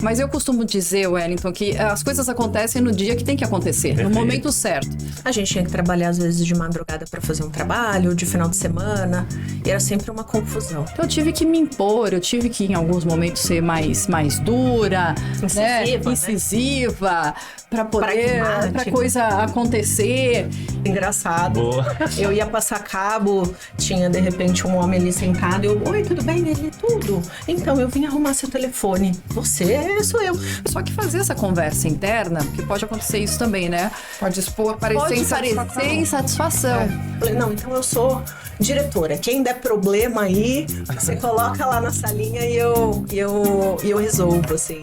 Mas eu costumo dizer, Wellington, que as coisas acontecem no dia que tem que acontecer, no momento certo. A gente tinha que trabalhar, às vezes, de madrugada para fazer um trabalho, de final de semana, e era sempre uma confusão. Então eu tive que me impor, eu tive que, em alguns momentos, ser mais dura, incisiva, para poder, pra coisa acontecer. Engraçado. Boa. Eu ia passar cabo, tinha, de repente, um homem ali sentado, eu, oi, tudo bem? Ele, tudo. Então, eu vim arrumar seu telefone. Você sou eu. Só que fazer essa conversa interna, porque pode acontecer isso também, né? Pode parecer insatisfação. Falei, não, então eu sou diretora. Quem der problema aí, você coloca lá na salinha e eu resolvo, assim.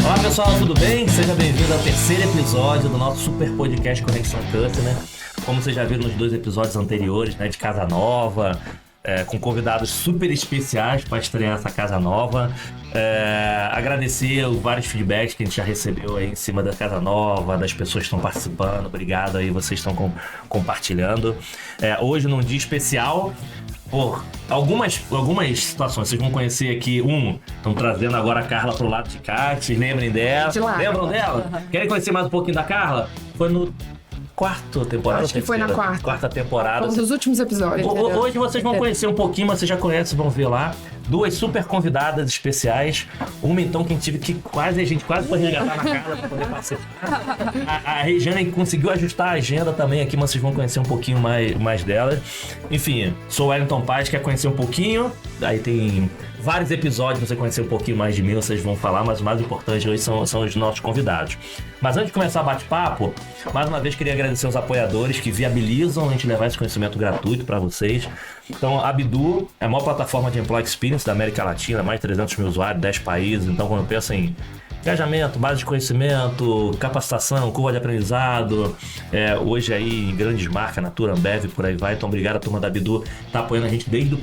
Olá pessoal, tudo bem? Seja bem-vindo ao terceiro episódio do nosso super podcast Conexão Customer. Como vocês já viram nos 2 episódios anteriores, né, de Casa Nova, com convidados super especiais para estrear essa Casa Nova. Agradecer os vários feedbacks que a gente já recebeu aí em cima da Casa Nova, das pessoas que estão participando. Obrigado aí, vocês estão compartilhando. Hoje, num dia especial, por algumas situações, vocês vão conhecer aqui. Estão trazendo agora a Carla pro lado de cá, vocês lembrem dela? Lembram dela? Uhum. Querem conhecer mais um pouquinho da Carla? Foi no quarta temporada? Acho que foi na quarta. Quarta temporada. Um dos últimos episódios. Hoje vocês vão conhecer um pouquinho, mas vocês já conhecem, vão ver lá. 2 super convidadas especiais. Uma então que a gente quase foi resgatar na Carla para poder participar. A Regiane conseguiu ajustar a agenda também aqui, mas vocês vão conhecer um pouquinho mais dela. Enfim, sou o Wellington Paz, quer conhecer um pouquinho? Aí tem vários episódios pra você conhecer um pouquinho mais de mim, vocês vão falar, mas o mais importante hoje são os nossos convidados. Mas antes de começar o bate-papo, mais uma vez queria agradecer os apoiadores que viabilizam a gente levar esse conhecimento gratuito para vocês. Então, a Bidu é a maior plataforma de Employee Experience da América Latina, mais de 300 mil usuários, 10 países. Então, quando eu penso em engajamento, base de conhecimento, capacitação, curva de aprendizado, hoje aí em grandes marcas, Natura, Ambev, por aí vai. Então, obrigado a turma da Bidu, tá apoiando a gente desde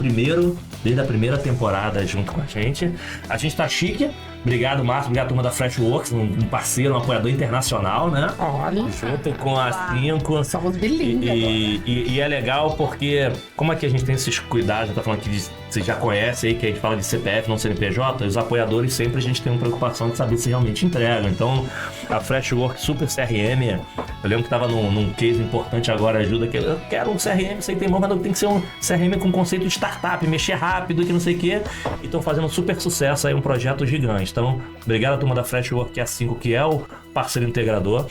a primeira temporada junto com a gente. A gente tá chique. Obrigado, Márcio. Obrigado, turma da Freshworks, um parceiro, um apoiador internacional, né? Olha. Junto com a 5. Somos bilíngues. E é legal porque, como aqui a gente tem esses cuidados, tá falando aqui vocês já conhecem aí, que a gente fala de CPF, não CNPJ, os apoiadores sempre a gente tem uma preocupação de saber se realmente entregam. Então, a Freshworks Super CRM, eu lembro que tava num case importante agora, ajuda, que eu quero um CRM, sei que tem bom, mas tem que ser um CRM com conceito de startup, mexer rápido, que não sei o quê. E estão fazendo super sucesso aí, um projeto gigante. Então, obrigado à turma da Freshworks, que é a 5, que é o parceiro integrador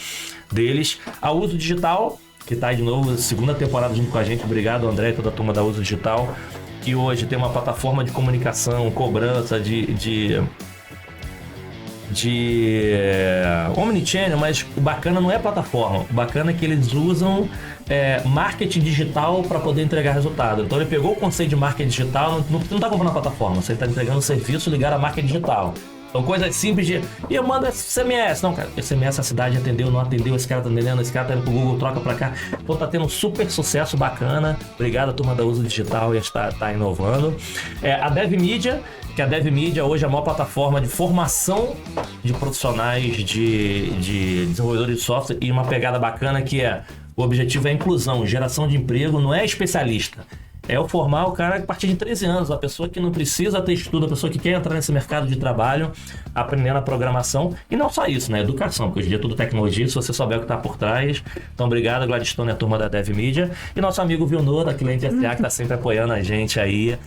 deles. A Uso Digital, que tá aí de novo, segunda temporada junto com a gente. Obrigado, André, e toda a turma da Uso Digital, que hoje tem uma plataforma de comunicação, cobrança, de omnichannel, mas o bacana não é a plataforma. O bacana é que eles usam marketing digital para poder entregar resultado. Então ele pegou o conceito de marketing digital, não está comprando a plataforma, você está entregando um serviço ligado a marketing digital. Então coisas simples de... E eu mando SMS. Não, cara, SMS a cidade atendeu, não atendeu, esse cara tá atendendo, esse cara tá indo pro Google, troca pra cá. Então tá tendo um super sucesso bacana. Obrigado, a turma da Uso Digital, e está inovando. A DevMedia, que a DevMedia hoje é a maior plataforma de formação de profissionais de desenvolvedores de software, e uma pegada bacana que o objetivo é a inclusão, geração de emprego, não é especialista. É o formar o cara a partir de 13 anos, a pessoa que não precisa ter estudo, a pessoa que quer entrar nesse mercado de trabalho, aprendendo a programação. E não só isso, né? Educação, porque hoje em dia é tudo tecnologia, se você souber o que está por trás. Então, obrigado, Gladstone e a turma da DevMedia. E nosso amigo Vilnor, da Cliente SA, que está sempre apoiando a gente aí.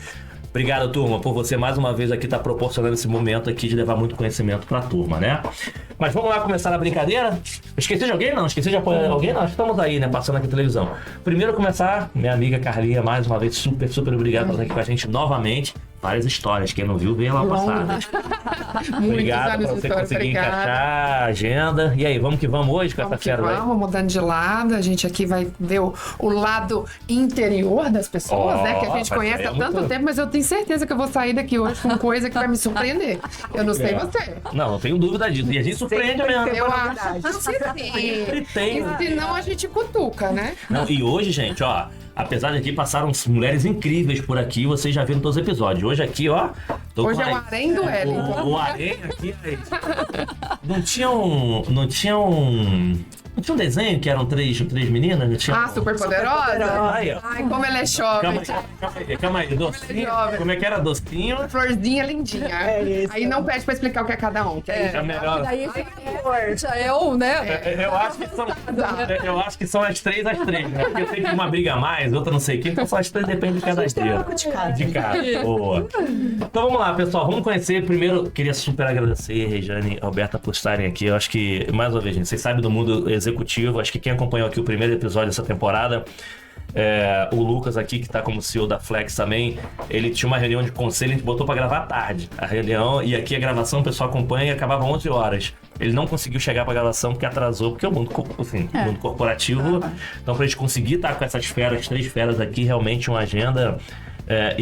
Obrigado, turma, por você mais uma vez aqui estar proporcionando esse momento aqui de levar muito conhecimento para a turma, né? Mas vamos lá começar a brincadeira? Esqueci de alguém? Não. Esqueci de apoiar alguém? Não. Estamos aí, né? Passando aqui a televisão. Primeiro começar, minha amiga Carlinha, mais uma vez, super, super obrigado por estar aqui com a gente novamente. Várias histórias. Quem não viu, vem lá passar. Obrigado por você conseguir encaixar a agenda. E aí, vamos que vamos hoje com essa fera aí? Vamos mudando de lado. A gente aqui vai ver o lado interior das pessoas, né? Que a gente conhece há tanto tempo, mas eu tenho certeza que eu vou sair daqui hoje com coisa que vai me surpreender. Eu não sei você. Não tenho dúvida disso. E a gente surpreende mesmo. Eu acho que sim. E senão a gente cutuca, né? Não, e hoje, gente, ó... Apesar de aqui passaram mulheres incríveis por aqui, vocês já viram todos os episódios. Hoje aqui, ó... Hoje é o harém do Wellington. O parei aqui, aí. Não tinha um desenho que eram três meninas? Não tinha Super poderosa? Aí, ó. Ai, como ela é jovem. Calma aí. Docinho. Como é que era? Docinho? Florzinha lindinha. Aí não pede pra explicar o que é cada um. Que aí É melhor. Daí já é um, né? Eu acho que são as três, né? Porque eu sei que uma briga mais, outra não sei o quê, então só as três depende de cada dia. De cada. Boa. Então vamos lá, pessoal. Vamos conhecer. Primeiro, queria super agradecer, Rejane e Alberta, por estarem aqui. Eu acho que, mais uma vez, gente, vocês sabem do mundo executivo. Acho que quem acompanhou aqui o primeiro episódio dessa temporada, o Lucas aqui, que tá como CEO da Flex também, ele tinha uma reunião de conselho, a gente botou pra gravar tarde a reunião, e aqui a gravação o pessoal acompanha e acabava 11 horas. Ele não conseguiu chegar pra gravação porque atrasou, porque é o mundo, mundo corporativo. Então, pra gente conseguir estar com essas feras, 3 feras aqui, realmente uma agenda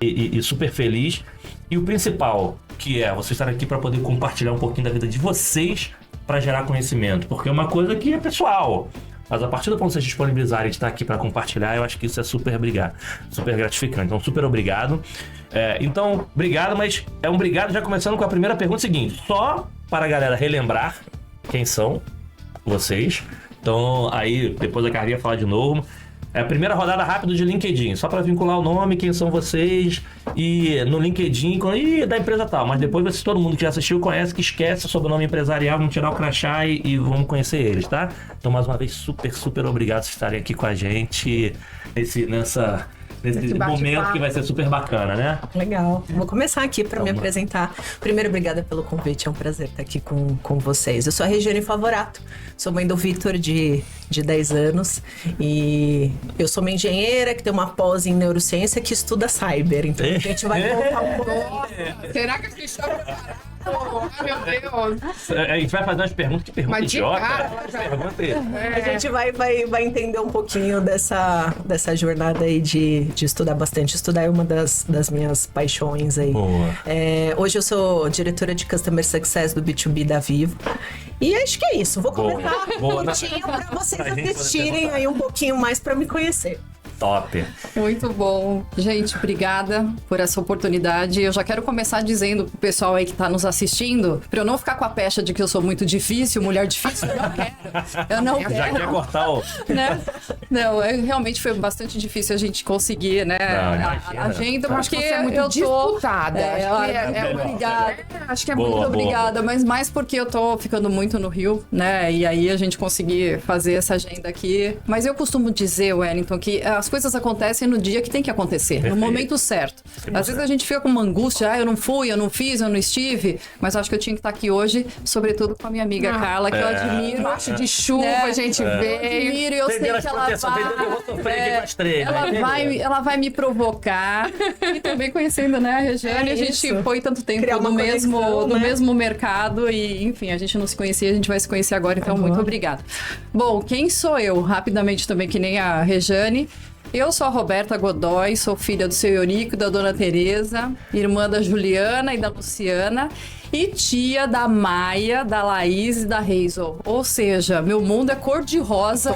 e super feliz. E o principal, que é vocês estarem aqui para poder compartilhar um pouquinho da vida de vocês para gerar conhecimento, porque é uma coisa que é pessoal. Mas a partir do ponto que vocês disponibilizarem de estar aqui para compartilhar, eu acho que isso é super gratificante. Então, super obrigado. Então, obrigado, mas é um obrigado já começando com a primeira pergunta seguinte. Só para a galera relembrar quem são vocês. Então, aí, depois a Carlinha falar de novo. É a primeira rodada rápida de LinkedIn, só para vincular o nome, quem são vocês, e no LinkedIn, da empresa tal. Mas depois, todo mundo que já assistiu conhece, que esquece sobre o nome empresarial, vamos tirar o crachá e vamos conhecer eles, tá? Então, mais uma vez, super obrigado por estarem aqui com a gente nesse momento que vai ser super bacana, né? Legal. Vou começar aqui para me apresentar. Primeiro, obrigada pelo convite. É um prazer estar aqui com vocês. Eu sou a Rejane Favorato. Sou mãe do Vitor, de 10 anos. E eu sou uma engenheira que tem uma pós em neurociência que estuda cyber. Então, a gente vai voltar um pouco. Será que vocês estão preparados? Meu Deus. A gente vai fazer umas perguntas. Que pergunta idiota? A gente vai entender um pouquinho dessa jornada aí de estudar bastante. Estudar é uma das minhas paixões aí. Boa. Hoje eu sou diretora de Customer Success do B2B da Vivo. E acho que é isso. Vou começar curtinho para vocês assistirem aí um pouquinho mais para me conhecer. Top. Muito bom. Gente, obrigada por essa oportunidade. Eu já quero começar dizendo pro pessoal aí que tá nos assistindo, pra eu não ficar com a pecha de que eu sou muito difícil, mulher difícil, eu não quero. Eu não quero. Já quer cortar o... Né? Não, realmente foi bastante difícil a gente conseguir, né, a agenda, Acho que porque você é muito eu tô... disputada. Obrigada. Acho que é Muito obrigada, mas mais porque eu tô ficando muito no Rio, né, e aí a gente conseguir fazer essa agenda aqui. Mas eu costumo dizer, Wellington, que as coisas acontecem no dia que tem que acontecer, no momento certo. Às vezes a gente fica com uma angústia, eu não fui, eu não fiz, eu não estive, mas acho que eu tinha que estar aqui hoje, sobretudo com a minha amiga Carla, que eu admiro. Embaixo de chuva, né? a gente veio. Eu admiro, eu sei que ela vai me provocar. E também conhecendo, né, a Rejane, a gente foi tanto tempo no mesmo mercado e, enfim, a gente não se conhecia, a gente vai se conhecer agora, então muito obrigada. Bom, quem sou eu? Rapidamente também, que nem a Rejane. Eu sou a Roberta Godoy, sou filha do seu Eurico e da dona Tereza, irmã da Juliana e da Luciana e tia da Maia, da Laís e da Hazel. Ou seja, meu mundo é cor-de-rosa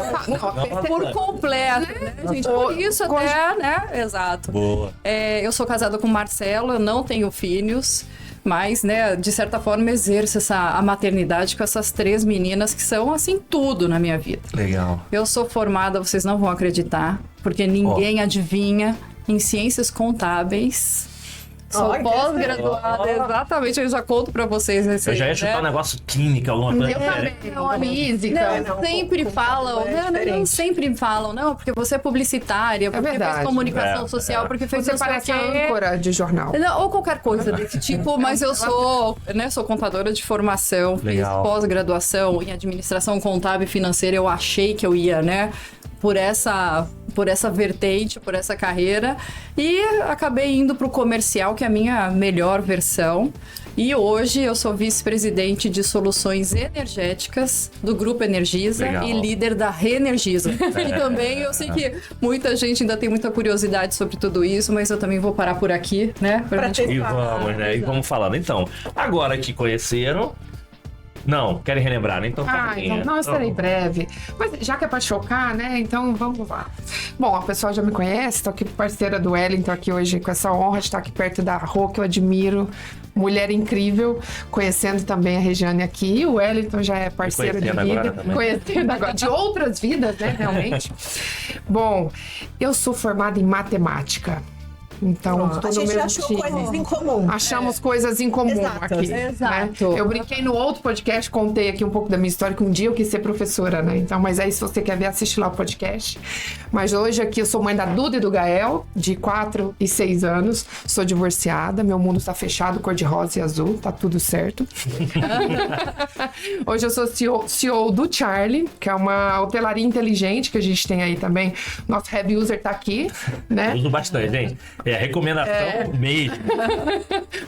por completo, né, gente? Por isso até, né? Exato. Boa. Eu sou casada com o Marcelo, eu não tenho filhos. Mas, né, de certa forma, exerço a maternidade com essas 3 meninas que são, assim, tudo na minha vida. Legal. Eu sou formada, vocês não vão acreditar, porque ninguém adivinha, em ciências contábeis. Sou pós-graduada, exatamente, eu já conto pra vocês. Eu já ia chutar um negócio química, alguma coisa diferente. Física. Não sempre falam, não, porque você é publicitária, porque fez comunicação social, porque fez você parece âncora de jornal. Não, ou qualquer coisa desse tipo, mas eu sou contadora de formação, fiz pós-graduação em administração contábil e financeira, eu achei que eu ia, né, por essa vertente, por essa carreira, e acabei indo para o comercial, que é a minha melhor versão. E hoje eu sou vice-presidente de soluções energéticas do Grupo Energisa e líder da Reenergiza. E também eu sei que muita gente ainda tem muita curiosidade sobre tudo isso, mas eu também vou parar por aqui, né? E vamos falando. Então, agora que conheceram... Não, querem relembrar, né? Então, então eu serei breve. Mas já que é pra chocar, né? Então vamos lá. Bom, a pessoa já me conhece, tô aqui parceira do Wellington aqui hoje com essa honra de estar aqui perto da Rô, que eu admiro mulher incrível, conhecendo também a Regiane aqui. O Wellington já é parceiro de vida, conhecendo agora de outras vidas, né, realmente. Bom, eu sou formada em matemática. Então, a gente achou coisas em comum. Achamos coisas em comum aqui. Exato. Né? Eu brinquei no outro podcast, contei aqui um pouco da minha história, que um dia eu quis ser professora, né? Então, mas aí se você quer ver, assiste lá o podcast. Mas hoje aqui eu sou mãe da Duda e do Gael, de 4 e 6 anos. Sou divorciada, meu mundo está fechado, cor de rosa e azul, tá tudo certo. Hoje eu sou CEO do Charlie, que é uma hotelaria inteligente que a gente tem aí também. Nosso heavy user tá aqui, né? Uso bastante, gente. É recomendação mesmo.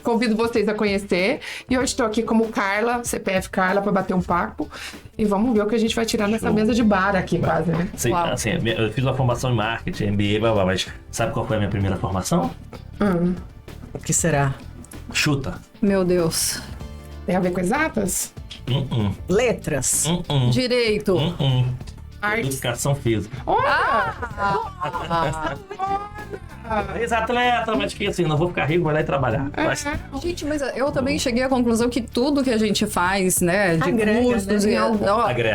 Convido vocês a conhecer. E hoje estou aqui como Carla, CPF Carla, para bater um papo. E vamos ver o que a gente vai tirar nessa mesa de bar aqui, quase, né? Sim, assim, eu fiz uma formação em marketing, MBA, blá, blá, mas sabe qual foi a minha primeira formação? O que será? Chuta. Meu Deus. Tem a ver com exatas? Letras. Direito. Arte. Educação física. Olha! Ex-atleta, mas que assim, não vou ficar rico, vou lá e trabalhar. Mas, Gente, mas eu também cheguei à conclusão que tudo que a gente faz, né, de Agrega, cursos, né? e,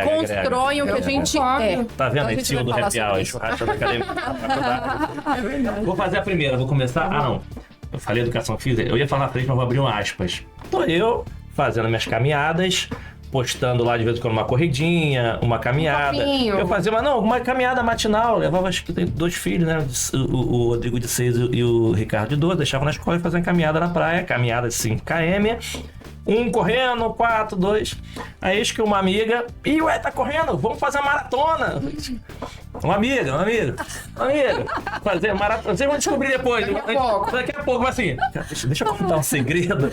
constrói o que a gente é. tá vendo Então, a aí, gente CEO vai do falar Happy sobre Hour, isso. churrasco da academia, da faculdade. É verdade. Vou fazer a primeira, vou começar. Não. Eu falei educação física, eu ia falar na frente, mas vou abrir um aspas. Tô eu fazendo minhas caminhadas, postando lá de vez em quando uma corridinha, uma caminhada. Papinho. Eu fazia uma caminhada matinal, levava, acho que tem 2 filhos, né? O Rodrigo de 6 e o Ricardo de 12, deixava na escola e fazia uma caminhada na praia, caminhada de 5 km. Um correndo, 4, 2. Aí eis que uma amiga. Ih, ué, tá correndo? Vamos fazer uma maratona. Uma amiga. Fazer maratona. Vocês vão descobrir depois. Daqui a pouco, mas assim. Deixa eu contar um segredo.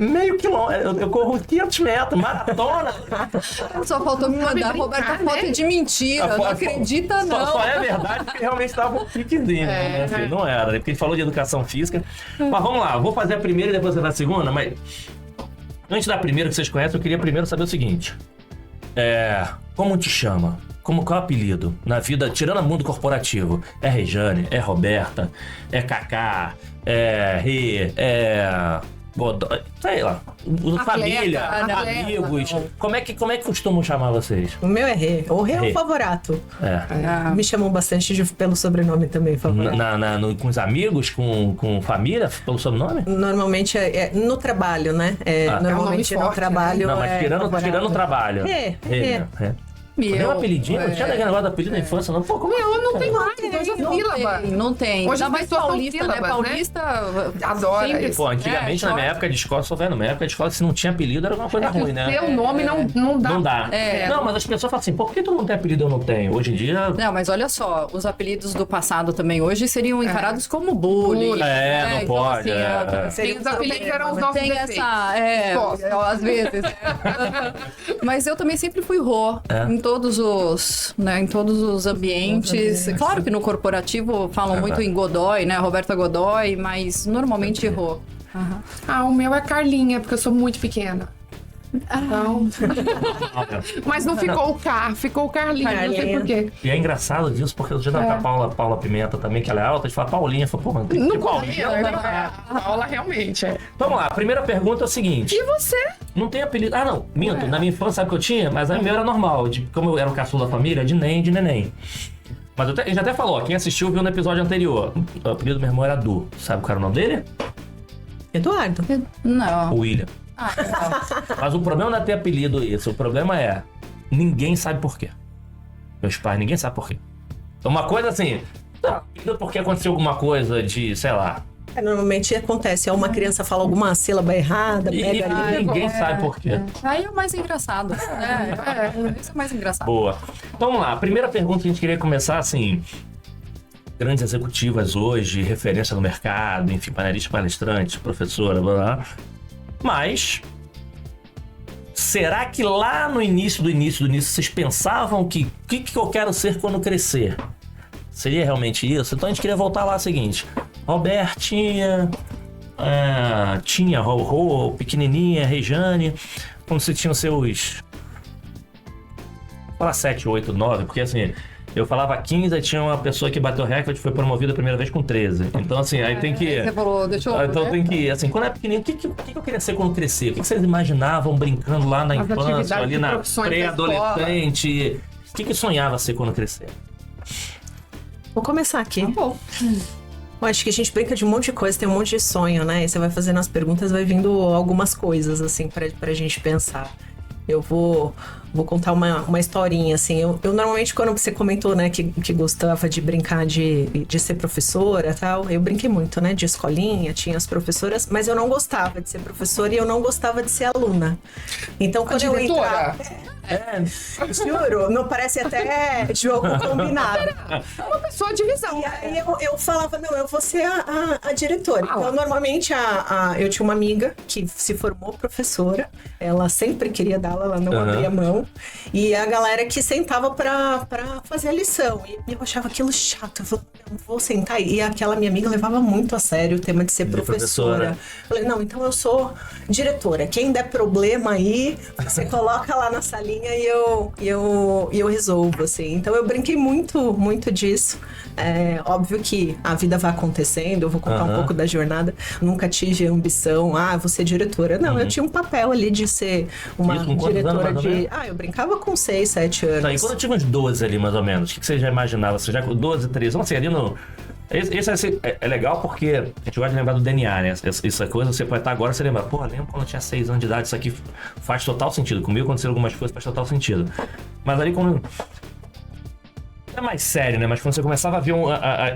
Meio quilômetro. Eu corro 500 metros. Maratona. Só faltou me mandar, Roberta, foto de mentira. Não acredita, não. Só é verdade porque realmente estava um piquezinho. Né? Assim, não era, porque a gente falou de educação física. Mas vamos lá, vou fazer a primeira e depois você vai a segunda, mas. Antes da primeira que vocês conhecem, eu queria primeiro saber o seguinte. Como te chama? Qual é o apelido? Na vida, tirando o mundo corporativo. É Regiane? É Roberta? É Cacá? É Rê? É... Godoy? Sei lá. Família, amigos. Como é que costumam chamar vocês? O meu é Rê. O Rê é o Favorato. Me chamam bastante pelo sobrenome também, Favorato. Com os amigos, com família, pelo sobrenome? Normalmente é no trabalho, né? Normalmente no trabalho. Não, mas tirando o trabalho. Rê. Tem um apelidinho? Não tinha negócio do apelido da infância, não? Pô, como Eu não tenho mais, hoje é sílaba. Não tem. Hoje Ainda as mais pessoas são paulista, né? sílabas, Paulista adora sempre- isso. Pô, antigamente, na minha época de escola, só vendo, na minha época de escola, se não tinha apelido, era uma coisa ruim, né? Seu nome não dá. Não dá. Não, mas as pessoas falam assim, por que todo mundo tem apelido e eu não tenho? Hoje em dia... Não, mas olha só, os apelidos do passado também hoje seriam encarados como bullying. Não pode. Tem os apelidos que eram os nossos Tem defeitos. essa, às vezes. Mas eu também sempre fui Rô, em todos os ambientes. Claro que no corporativo falam muito em Godoy, né? Roberta Godoy, mas normalmente Rô. O meu é Carlinha, porque eu sou muito pequena. Então... Mas não ficou o K, ficou o Carlinha, não sei por quê. E é engraçado disso, porque eu já dava com a Paula Pimenta também, que ela é alta, de falar Paulinha, fala, pô, mano, tem que ter Paulinha. A Paula realmente é. Vamos lá, a primeira pergunta é o seguinte. E você? Não tem apelido. Não, minto. Na minha infância, sabe o que eu tinha? Mas a minha era normal. Como eu era o caçula da família, de neném. Mas a gente até falou, quem assistiu viu no episódio anterior. O apelido do meu irmão era Du. Sabe qual era o nome dele? Eduardo. Não. O William. Mas o problema não é ter apelido isso. O problema é, ninguém sabe por quê. Meus pais, ninguém sabe por quê. Então, uma coisa assim, apelido porque aconteceu alguma coisa de, sei lá. Normalmente acontece, uma criança fala alguma sílaba errada, pega ali. Ninguém sabe por quê. Aí é o mais engraçado. Isso é mais engraçado. Boa. Então, vamos lá. A primeira pergunta que a gente queria começar, assim... Grandes executivas hoje, referência no mercado, enfim, panelistas, palestrantes, professora, blá, blá. Mas... será que lá no início vocês pensavam que o que eu quero ser quando crescer? Seria realmente isso? Então a gente queria voltar lá o seguinte. Robertinha, tinha Rô, pequenininha, Regiane, quando você tinha os seus... Fala 7, 8, 9, porque assim... Eu falava 15, aí tinha uma pessoa que bateu recorde e foi promovida a primeira vez com 13. Então, assim, aí tem que... Você falou, deixa eu... Então tem que, assim, quando é pequenininho, o que eu queria ser quando crescer? O que vocês imaginavam brincando lá na infância, ali na pré-adolescente? O que sonhava ser quando crescer? Vou começar aqui. bom. Eu acho que a gente brinca de um monte de coisa, tem um monte de sonho, né? E você vai fazendo as perguntas, vai vindo algumas coisas, assim, pra gente pensar. Eu vou contar uma historinha, assim. Eu normalmente, quando você comentou, né, que gostava de brincar de ser professora e tal, eu brinquei muito, né, de escolinha, tinha as professoras, mas eu não gostava de ser professora e eu não gostava de ser aluna. Então, quando eu entrava... Juro, não parece até jogo combinado. Uma pessoa de visão. E aí eu falava, não, eu vou ser a diretora. Então, normalmente, eu tinha uma amiga que se formou professora, ela sempre queria dar aula, ela não abria mão. E a galera que sentava pra fazer a lição. E eu achava aquilo chato, eu falei, não vou sentar. E aquela minha amiga levava muito a sério o tema de ser professora. Falei, não, então eu sou diretora. Quem der problema aí, você coloca lá na salinha e eu resolvo, assim. Então eu brinquei muito, muito disso. É óbvio que a vida vai acontecendo, eu vou contar um pouco da jornada. Nunca tive ambição, vou ser diretora. Não, eu tinha um papel ali de ser uma diretora de... eu brincava com 6, 7 anos. Tá, e quando eu tinha uns 12 ali, mais ou menos, o que você já imaginava? Você já com 12, 13, vamos assim, ali no... Esse é legal porque a gente gosta de lembrar do DNA, né? Essa coisa, você pode estar agora, você lembra, lembra quando eu tinha 6 anos de idade, isso aqui faz total sentido. Comigo aconteceram algumas coisas, faz total sentido. Mas ali quando... É mais sério, né? Mas quando você começava a ver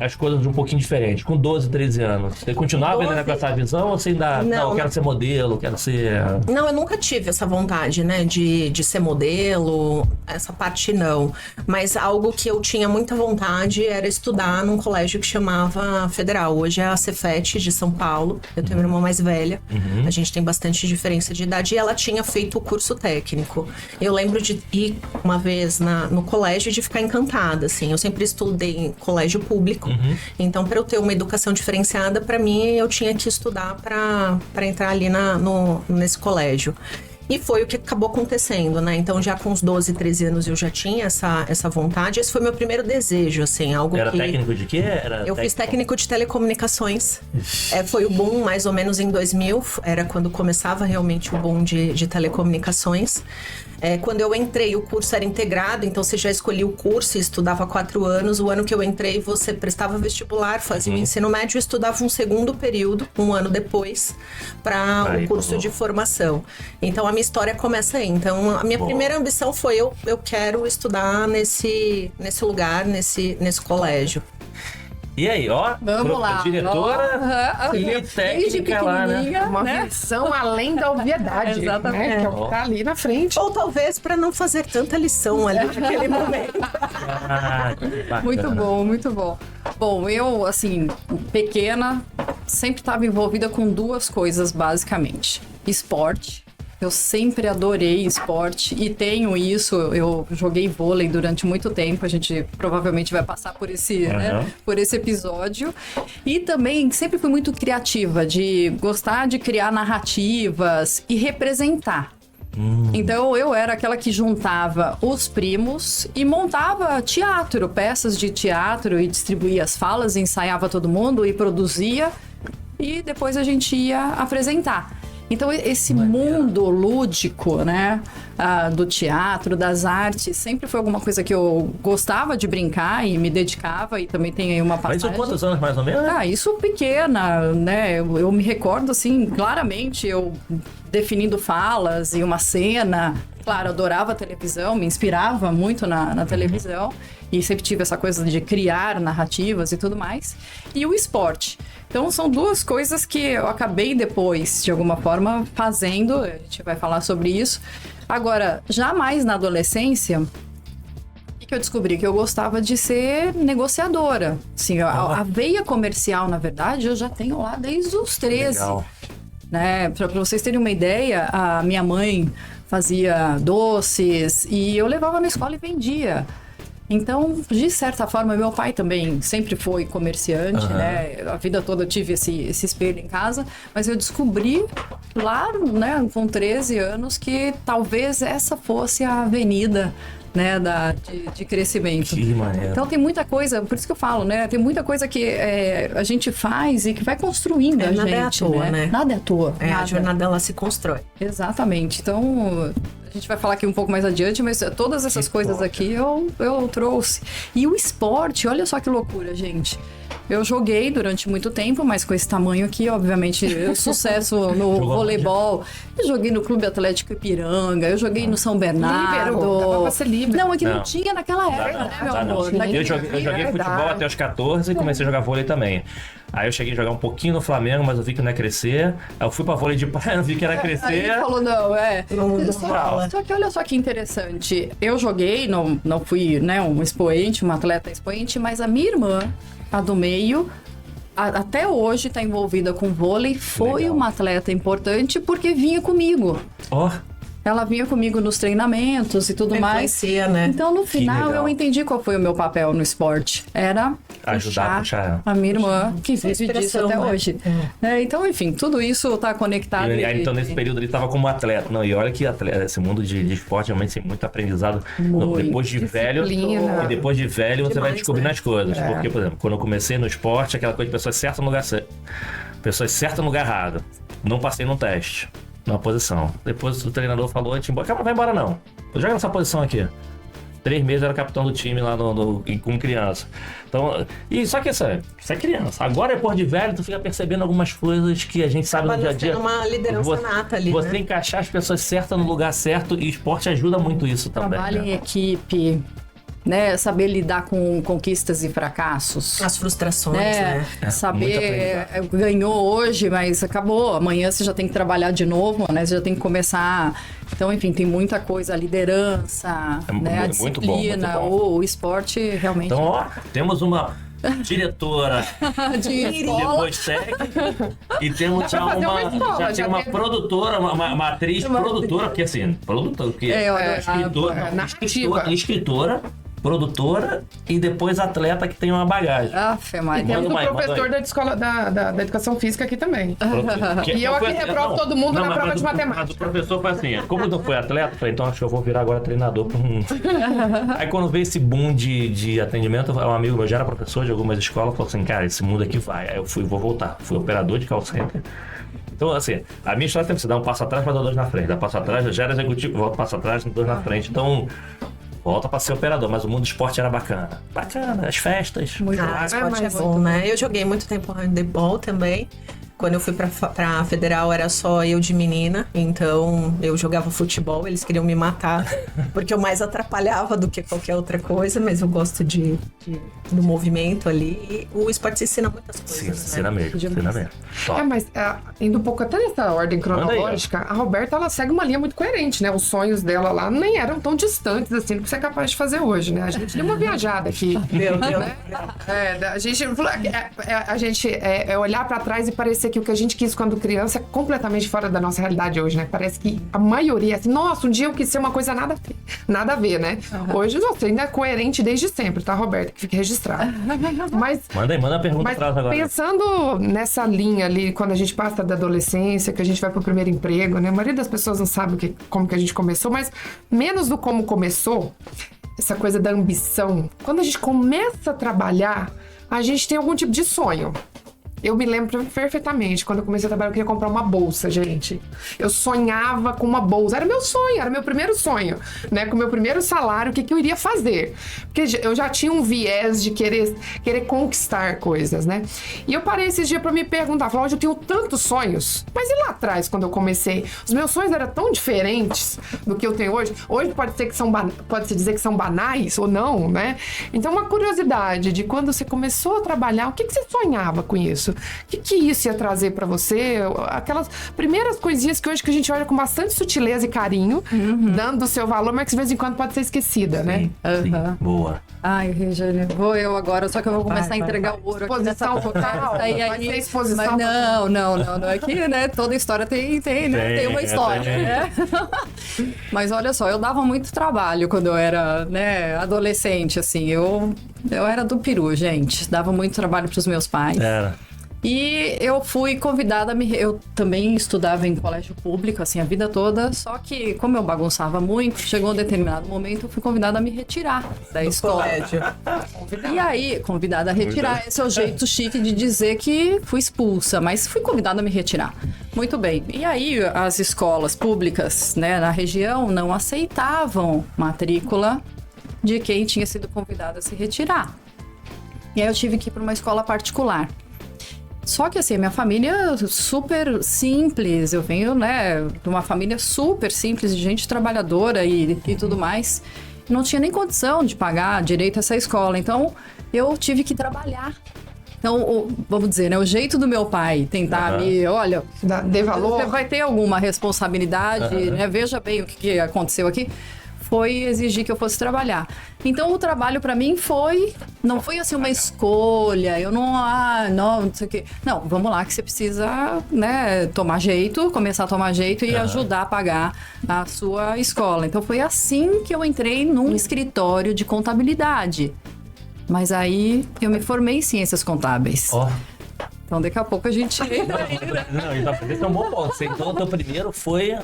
as coisas de um pouquinho diferente, com 12, 13 anos, você continuava ainda com essa visão ou você ainda... Não, eu quero ser modelo, quero ser... Não, eu nunca tive essa vontade, né? De ser modelo, essa parte não. Mas algo que eu tinha muita vontade era estudar num colégio que chamava Federal. Hoje é a Cefet de São Paulo. Eu tenho uma irmã mais velha. A gente tem bastante diferença de idade. E ela tinha feito o curso técnico. Eu lembro de ir uma vez no colégio e de ficar encantada. Assim, eu sempre estudei em colégio público, então para eu ter uma educação diferenciada, para mim eu tinha que estudar para entrar ali nesse colégio. E foi o que acabou acontecendo, né? Então já com uns 12, 13 anos eu já tinha essa vontade. Esse foi meu primeiro desejo, assim, algo Era que... técnico de quê? Eu fiz técnico de telecomunicações. Foi o boom mais ou menos em 2000, era quando começava realmente o boom de telecomunicações. Quando eu entrei, o curso era integrado, então você já escolhia o curso e estudava 4 anos. O ano que eu entrei, você prestava vestibular, fazia o ensino médio e estudava um segundo período, um ano depois, para o curso de formação. Então, a minha história começa aí. Então, a minha primeira ambição foi eu quero estudar nesse lugar, nesse colégio. E aí, Vamos lá. Diretora e técnica lá, né? Uma versão além da obviedade. Exatamente. Né? Que é o que tá ali na frente. Ou talvez para não fazer tanta lição ali naquele momento. Muito bom, muito bom. Bom, eu, assim, pequena, sempre estava envolvida com 2 coisas, basicamente. Esporte. Eu sempre adorei esporte e tenho isso. Eu joguei vôlei durante muito tempo. A gente provavelmente vai passar por esse episódio. E também sempre fui muito criativa, de gostar de criar narrativas e representar. Então eu era aquela que juntava os primos e montava teatro, peças de teatro e distribuía as falas, ensaiava todo mundo e produzia. E depois a gente ia apresentar. Então, esse mundo lúdico, né, do teatro, das artes, sempre foi alguma coisa que eu gostava de brincar e me dedicava, e também tem aí uma passagem... Mas isso quantos anos, mais ou menos? Isso pequena, né, eu me recordo, assim, claramente, eu definindo falas e uma cena. Claro, adorava a televisão, me inspirava muito na televisão, e sempre tive essa coisa de criar narrativas e tudo mais. E o esporte. Então, são 2 coisas que eu acabei depois, de alguma forma, fazendo. A gente vai falar sobre isso. Agora, jamais na adolescência, o que eu descobri? Que eu gostava de ser negociadora. Assim, a veia comercial, na verdade, eu já tenho lá desde os 13. Legal. Né? Para vocês terem uma ideia, a minha mãe fazia doces e eu levava na escola e vendia. Então, de certa forma, meu pai também sempre foi comerciante, né? A vida toda eu tive esse espelho em casa, mas eu descobri lá, né, com 13 anos, que talvez essa fosse a avenida, né, de crescimento. Que maneiro. Então tem muita coisa, por isso que eu falo, né? Tem muita coisa que a gente faz e que vai construindo a gente. Nada é à toa, né? Nada é à toa. A jornada ela se constrói. Exatamente. Então, a gente vai falar aqui um pouco mais adiante, mas todas essas coisas aqui eu trouxe. E o esporte, olha só que loucura, gente. Eu joguei durante muito tempo, mas com esse tamanho aqui, obviamente, sucesso no voleibol. Eu joguei no Clube Atlético Ipiranga, eu joguei no São Bernardo. Líbero, dava pra ser líbero. Não, é que não tinha naquela época, né, meu amor? Eu joguei futebol até os 14 e comecei a jogar vôlei também. Aí eu cheguei a jogar um pouquinho no Flamengo, mas eu vi que não ia crescer. Aí eu fui pra vôlei de praia, vi que era crescer. Aí ele falou, não. Não. Só que olha só que interessante. Eu joguei, não fui, né, um expoente, uma atleta expoente, mas a minha irmã, a do meio, até hoje está envolvida com vôlei, foi Legal. uma atleta importante porque vinha comigo. Ó, Ela vinha comigo nos treinamentos e tudo mais. Influencia, né? Então, no final, legal. eu entendi qual foi o meu papel no esporte. Era Ajudar a puxar ela. a minha irmã, que vive disso Inspiração, até né? hoje. Então, enfim, tudo isso está conectado. Aí, então, nesse período ele estava como atleta. Não, e olha que atleta, esse mundo de esporte realmente tem muito aprendizado. Muito. Depois de velho, Disciplina. e depois de velho você vai Demais, descobrindo né? as coisas. Porque, por exemplo, quando eu comecei no esporte, aquela coisa de pessoas certas no lugar certo. Pessoas certas no lugar errado. Não passei num teste, numa posição. Depois o treinador falou, a gente embora. Cara, não vai embora não. Joga nessa posição aqui. 3 meses eu era capitão do time lá com criança. Então, e só que isso é criança. Agora, depois de velho, tu fica percebendo algumas coisas que a gente sabe no dia a dia. Uma liderança nata ali, Você né? encaixar as pessoas certas no lugar certo, e esporte ajuda muito isso também. Trabalho né? em equipe, né? Saber lidar com conquistas e fracassos. As frustrações, Né? né? muito Saber, aprendizado. ganhou hoje, mas acabou. Amanhã você já tem que trabalhar de novo, né? Você já tem que começar. Então, enfim, tem muita coisa, a liderança, né? A muito bom, disciplina, muito bom. o esporte realmente. Então, ó, temos uma diretora de e escola. depois técnica, e temos já pra fazer uma escola, já já tem uma tem- produtora, uma atriz produtora, porque assim, produtora, porque escritora, narrativa. escritora, produtora e depois atleta que tem uma bagagem. Afe, E Maria. temos Manda o mais, professor manda aí. da escola da educação física aqui também. Que- E eu aqui foi- reprovo todo mundo na mas prova de o- matemática. Mas o professor foi assim, como não foi atleta, eu falei, então acho que eu vou virar agora treinador. Aí quando veio esse boom de atendimento, um amigo meu já era professor de algumas escolas, falou assim, cara, esse mundo aqui vai. Aí eu vou voltar. Fui operador de call center. Então, assim, a minha história sempre se dá um passo atrás para dar 2 na frente. Dá passo atrás, já era executivo, volta passo atrás, 2 na frente. Então, volta para ser operador. Mas o mundo do esporte era bacana. Bacana, as festas. Muito Ah, esporte é mas bom, né? Eu joguei muito tempo handebol também. Quando eu fui pra Federal era só eu de menina, então eu jogava futebol, eles queriam me matar, porque eu mais atrapalhava do que qualquer outra coisa, mas eu gosto do movimento ali. E o esporte ensina muitas coisas, Sim, né? ensina mesmo, ensina mesmo. Top. Mas indo um pouco até nessa ordem cronológica, a Roberta, ela segue uma linha muito coerente, né? Os sonhos dela lá nem eram tão distantes assim do que você é capaz de fazer hoje, né? A gente deu uma viajada aqui. Meu né? A gente olhar pra trás e parecer que o que a gente quis quando criança é completamente fora da nossa realidade hoje, né? Parece que a maioria, assim, nossa, um dia eu quis ser uma coisa nada a ver, né? Hoje você ainda é coerente desde sempre, tá, Roberta? Que fique registrado. Mas Manda aí, manda a pergunta mas pra ela agora. pensando nessa linha ali, quando a gente passa da adolescência, que a gente vai pro primeiro emprego, né? A maioria das pessoas não sabe como que a gente começou, mas menos do como começou, essa coisa da ambição. Quando a gente começa a trabalhar, a gente tem algum tipo de sonho. Eu me lembro perfeitamente, quando eu comecei a trabalhar, eu queria comprar uma bolsa, gente. Eu sonhava com uma bolsa. Era meu sonho, era meu primeiro sonho, né? Com o meu primeiro salário, o que eu iria fazer? Porque eu já tinha um viés de querer conquistar coisas, né? E eu parei esses dias pra me perguntar, falar, hoje eu tenho tantos sonhos, mas e lá atrás, quando eu comecei? Os meus sonhos eram tão diferentes do que eu tenho hoje. Hoje pode-se dizer que são banais ou não, né? Então, uma curiosidade de quando você começou a trabalhar, o que você sonhava com isso? O que isso ia trazer pra você? Aquelas primeiras coisinhas que hoje que a gente olha com bastante sutileza e carinho, dando o seu valor, mas que de vez em quando pode ser esquecida, né? Sim, boa. Ai, Regiane, vou eu agora, só que eu vou começar a entregar o ouro aqui nessa Exposição total? Aí, Vai ter exposição mas não. Aqui, né, toda história tem uma história, né? Mas olha só, eu dava muito trabalho quando eu era, né, adolescente, assim. Eu era do peru, gente. Dava muito trabalho pros meus pais. Era. E eu fui convidada eu também estudava em colégio público, assim, a vida toda, só que como eu bagunçava muito, chegou um determinado momento, eu fui convidada a me retirar da escola. E aí, convidada a retirar, esse é o jeito chique de dizer que fui expulsa, mas fui convidada a me retirar. Muito bem. E aí, as escolas públicas, né, na região não aceitavam matrícula de quem tinha sido convidado a se retirar. E aí eu tive que ir para uma escola particular. Só que assim, minha família super simples, eu venho, né, de uma família super simples, de gente trabalhadora e tudo mais. Não tinha nem condição de pagar direito a essa escola, então eu tive que trabalhar. Então, vamos dizer, né, o jeito do meu pai tentar olha, dê valor. Você vai ter alguma responsabilidade, né, veja bem o que aconteceu aqui. Foi exigir que eu fosse trabalhar. Então, o trabalho para mim não foi assim uma escolha, eu não sei o quê. Não, vamos lá que você precisa, né, começar a tomar jeito e ajudar a pagar a sua escola. Então, foi assim que eu entrei num escritório de contabilidade. Mas aí, eu me formei em ciências contábeis. Então, daqui a pouco a gente... Esse é um bom ponto. Então, o teu primeiro foi...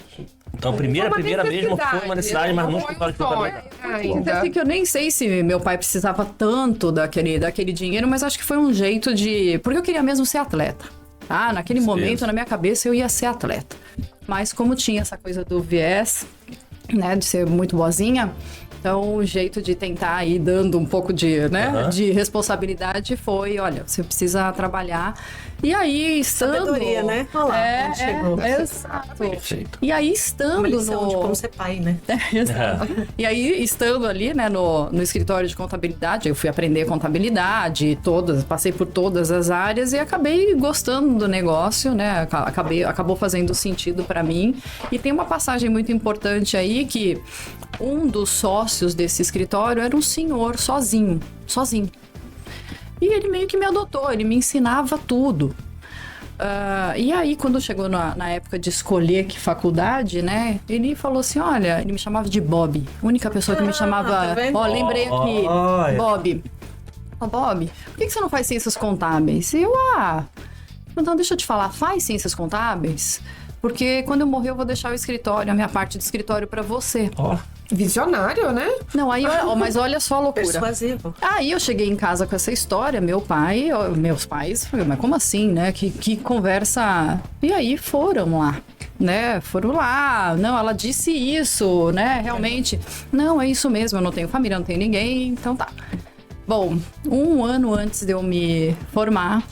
Então, a primeira mesmo foi uma necessidade, mas não escritório de contabilidade. Ainda. Que eu nem sei se meu pai precisava tanto daquele dinheiro, mas acho que foi um jeito de... Porque eu queria mesmo ser atleta. Tá? Naquele momento, na minha cabeça, eu ia ser atleta. Mas como tinha essa coisa do viés, né, de ser muito boazinha... Então, o jeito de tentar ir dando um pouco de, né, de responsabilidade foi, olha, você precisa trabalhar. E aí, estando... Sabedoria, né? Olha lá, chegou. Exato. Perfeito. E aí, estando uma lição de como ser pai, né? Exato. E aí, estando ali, né, no escritório de contabilidade, eu fui aprender contabilidade, passei por todas as áreas e acabei gostando do negócio, né? Acabou fazendo sentido para mim. E tem uma passagem muito importante aí que um dos sócios desse escritório era um senhor sozinho. E ele meio que me adotou, ele me ensinava tudo. E aí, quando chegou na época de escolher que faculdade, né? Ele falou assim, olha, ele me chamava de Bob. A única pessoa que me chamava... Lembrei aqui. Bob. Bob, por que você não faz ciências contábeis? E eu, então deixa eu te falar, faz ciências contábeis? Porque quando eu morrer eu vou deixar o escritório, a minha parte do escritório pra você. Visionário, né? Não, aí, mas olha só a loucura. Persuasivo. Aí eu cheguei em casa com essa história, meus pais, mas como assim, né? Que conversa... E aí foram lá, né? Foram lá, não, ela disse isso, né? Realmente, não, é isso mesmo, eu não tenho família, não tenho ninguém, então tá. Bom, 1 ano antes de eu me formar...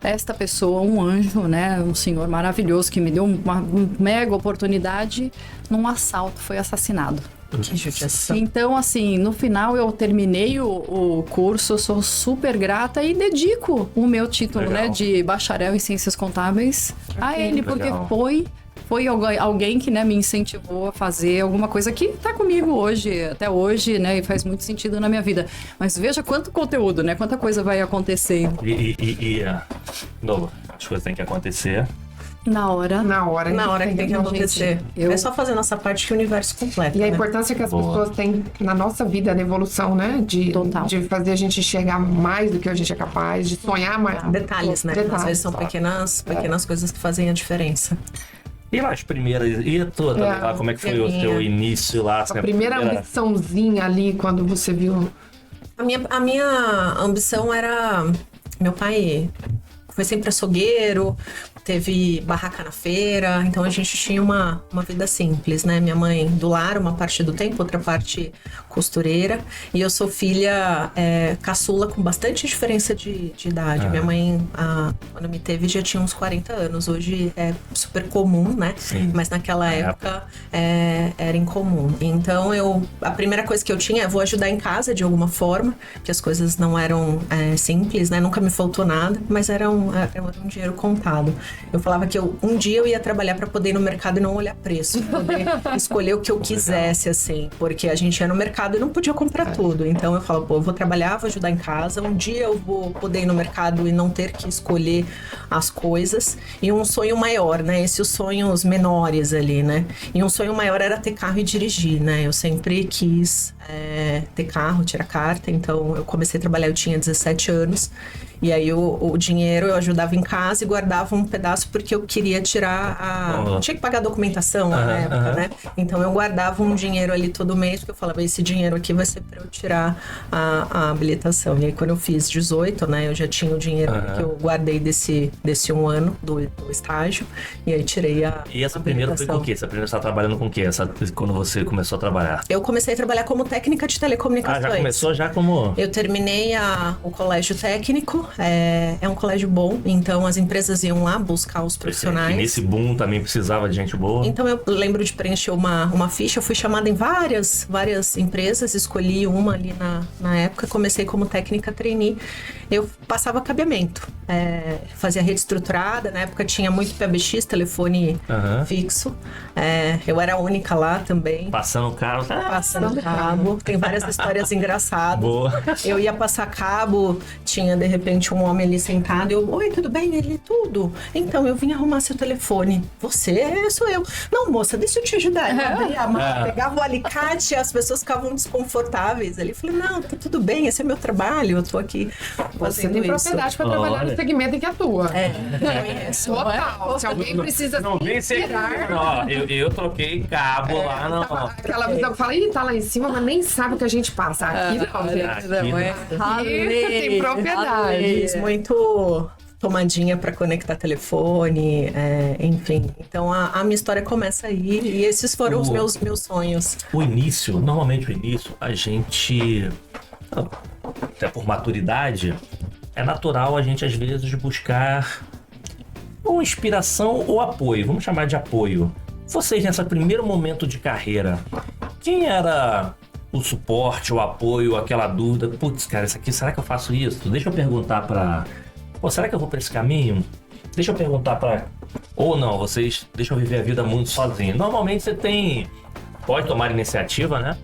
Esta pessoa, um anjo, né? Um senhor maravilhoso que me deu uma mega oportunidade, num assalto, foi assassinado. Que judiação. Então, assim, no final eu terminei o curso, eu sou super grata e dedico o meu título, né? De bacharel em ciências contábeis a ele, porque foi alguém que, né, me incentivou a fazer alguma coisa que tá comigo hoje, até hoje, né, e faz muito sentido na minha vida. Mas veja quanto conteúdo, né, quanta coisa vai acontecendo. Novo, as coisas têm que acontecer. Na hora que tem que acontecer. É só fazer nossa parte que o universo completa. E a importância que as pessoas têm na nossa vida, na evolução, né? De fazer a gente enxergar mais do que a gente é capaz, de sonhar mais. Detalhes, né? Às vezes são pequenas coisas que fazem a diferença. E lá as primeiras, lá, como é que foi o seu início lá? A primeira ambiçãozinha ali, quando você viu... A minha ambição era... Meu pai foi sempre açougueiro, teve barraca na feira, então a gente tinha uma vida simples, né? Minha mãe do lar, uma parte do tempo, outra parte costureira. E eu sou filha caçula com bastante diferença de idade. Minha mãe, quando me teve, já tinha uns 40 anos. Hoje é super comum, né? Sim. Mas naquela época era incomum. Então a primeira coisa que eu tinha vou ajudar em casa de alguma forma, que as coisas não eram simples, né? Nunca me faltou nada, mas era um dinheiro contado. Eu falava que um dia eu ia trabalhar para poder ir no mercado e não olhar preço, poder escolher o que eu quisesse, assim, porque a gente ia no mercado e não podia comprar tudo. Então eu falava, eu vou trabalhar, vou ajudar em casa, um dia eu vou poder ir no mercado e não ter que escolher as coisas. E um sonho maior, né? Esses sonhos menores ali, né? E um sonho maior era ter carro e dirigir, né? Eu sempre quis ter carro, tirar carta, então eu comecei a trabalhar, eu tinha 17 anos. E aí o dinheiro eu ajudava em casa e guardava um pedaço porque eu queria tirar tinha que pagar a documentação na época, né? Então eu guardava um dinheiro ali todo mês, porque eu falava, esse dinheiro aqui vai ser pra eu tirar a habilitação. E aí quando eu fiz 18, né, eu já tinha o dinheiro que eu guardei desse 1 ano do estágio, e aí tirei a E essa primeira foi com o quê? Essa primeira você estava trabalhando com o quê? Quando você começou a trabalhar? Eu comecei a trabalhar como técnica de telecomunicações. Já começou já como... Eu terminei o colégio técnico, é um colégio bom, então as empresas iam lá buscar os profissionais. E nesse boom também precisava de gente boa? Então eu lembro de preencher uma ficha, eu fui chamada em várias empresas, escolhi uma ali na época, comecei como técnica trainee. Eu passava cabeamento, fazia rede estruturada, na época tinha muito PBX, telefone fixo, eu era a única lá também. Passando cabo. Passando cabo, tem várias histórias engraçadas. Boa. Eu ia passar cabo, tinha de repente um homem ali sentado, eu, oi, tudo bem? Ele, tudo. Então, eu vim arrumar seu telefone. Você? Sou eu. Não, moça, deixa eu te ajudar. Eu abri a mão, pegava o alicate, as pessoas ficavam desconfortáveis. Ele falou, não, tá tudo bem, esse é meu trabalho, eu tô aqui Você fazendo tem isso. propriedade para trabalhar no segmento em que atua. Conheço. Total. Se alguém precisa Não vem ser... Eu troquei cabo lá, não. Aquela visão que fala, ih, tá lá em cima, mas nem sabe o que a gente passa. Aqui não, gente. Aqui tem propriedade. Muito tomadinha para conectar telefone, enfim. Então a minha história começa aí e esses foram os meus sonhos. Normalmente o início, a gente, até por maturidade, é natural a gente às vezes buscar ou inspiração ou apoio. Vamos chamar de apoio. Vocês nesse primeiro momento de carreira, quem era o suporte, o apoio, aquela dúvida? Putz, cara, isso aqui, será que eu faço isso? Deixa eu perguntar pra... será que eu vou pra esse caminho? Deixa eu perguntar pra... Ou não, vocês deixam viver a vida muito sozinho. Normalmente você pode tomar iniciativa, né?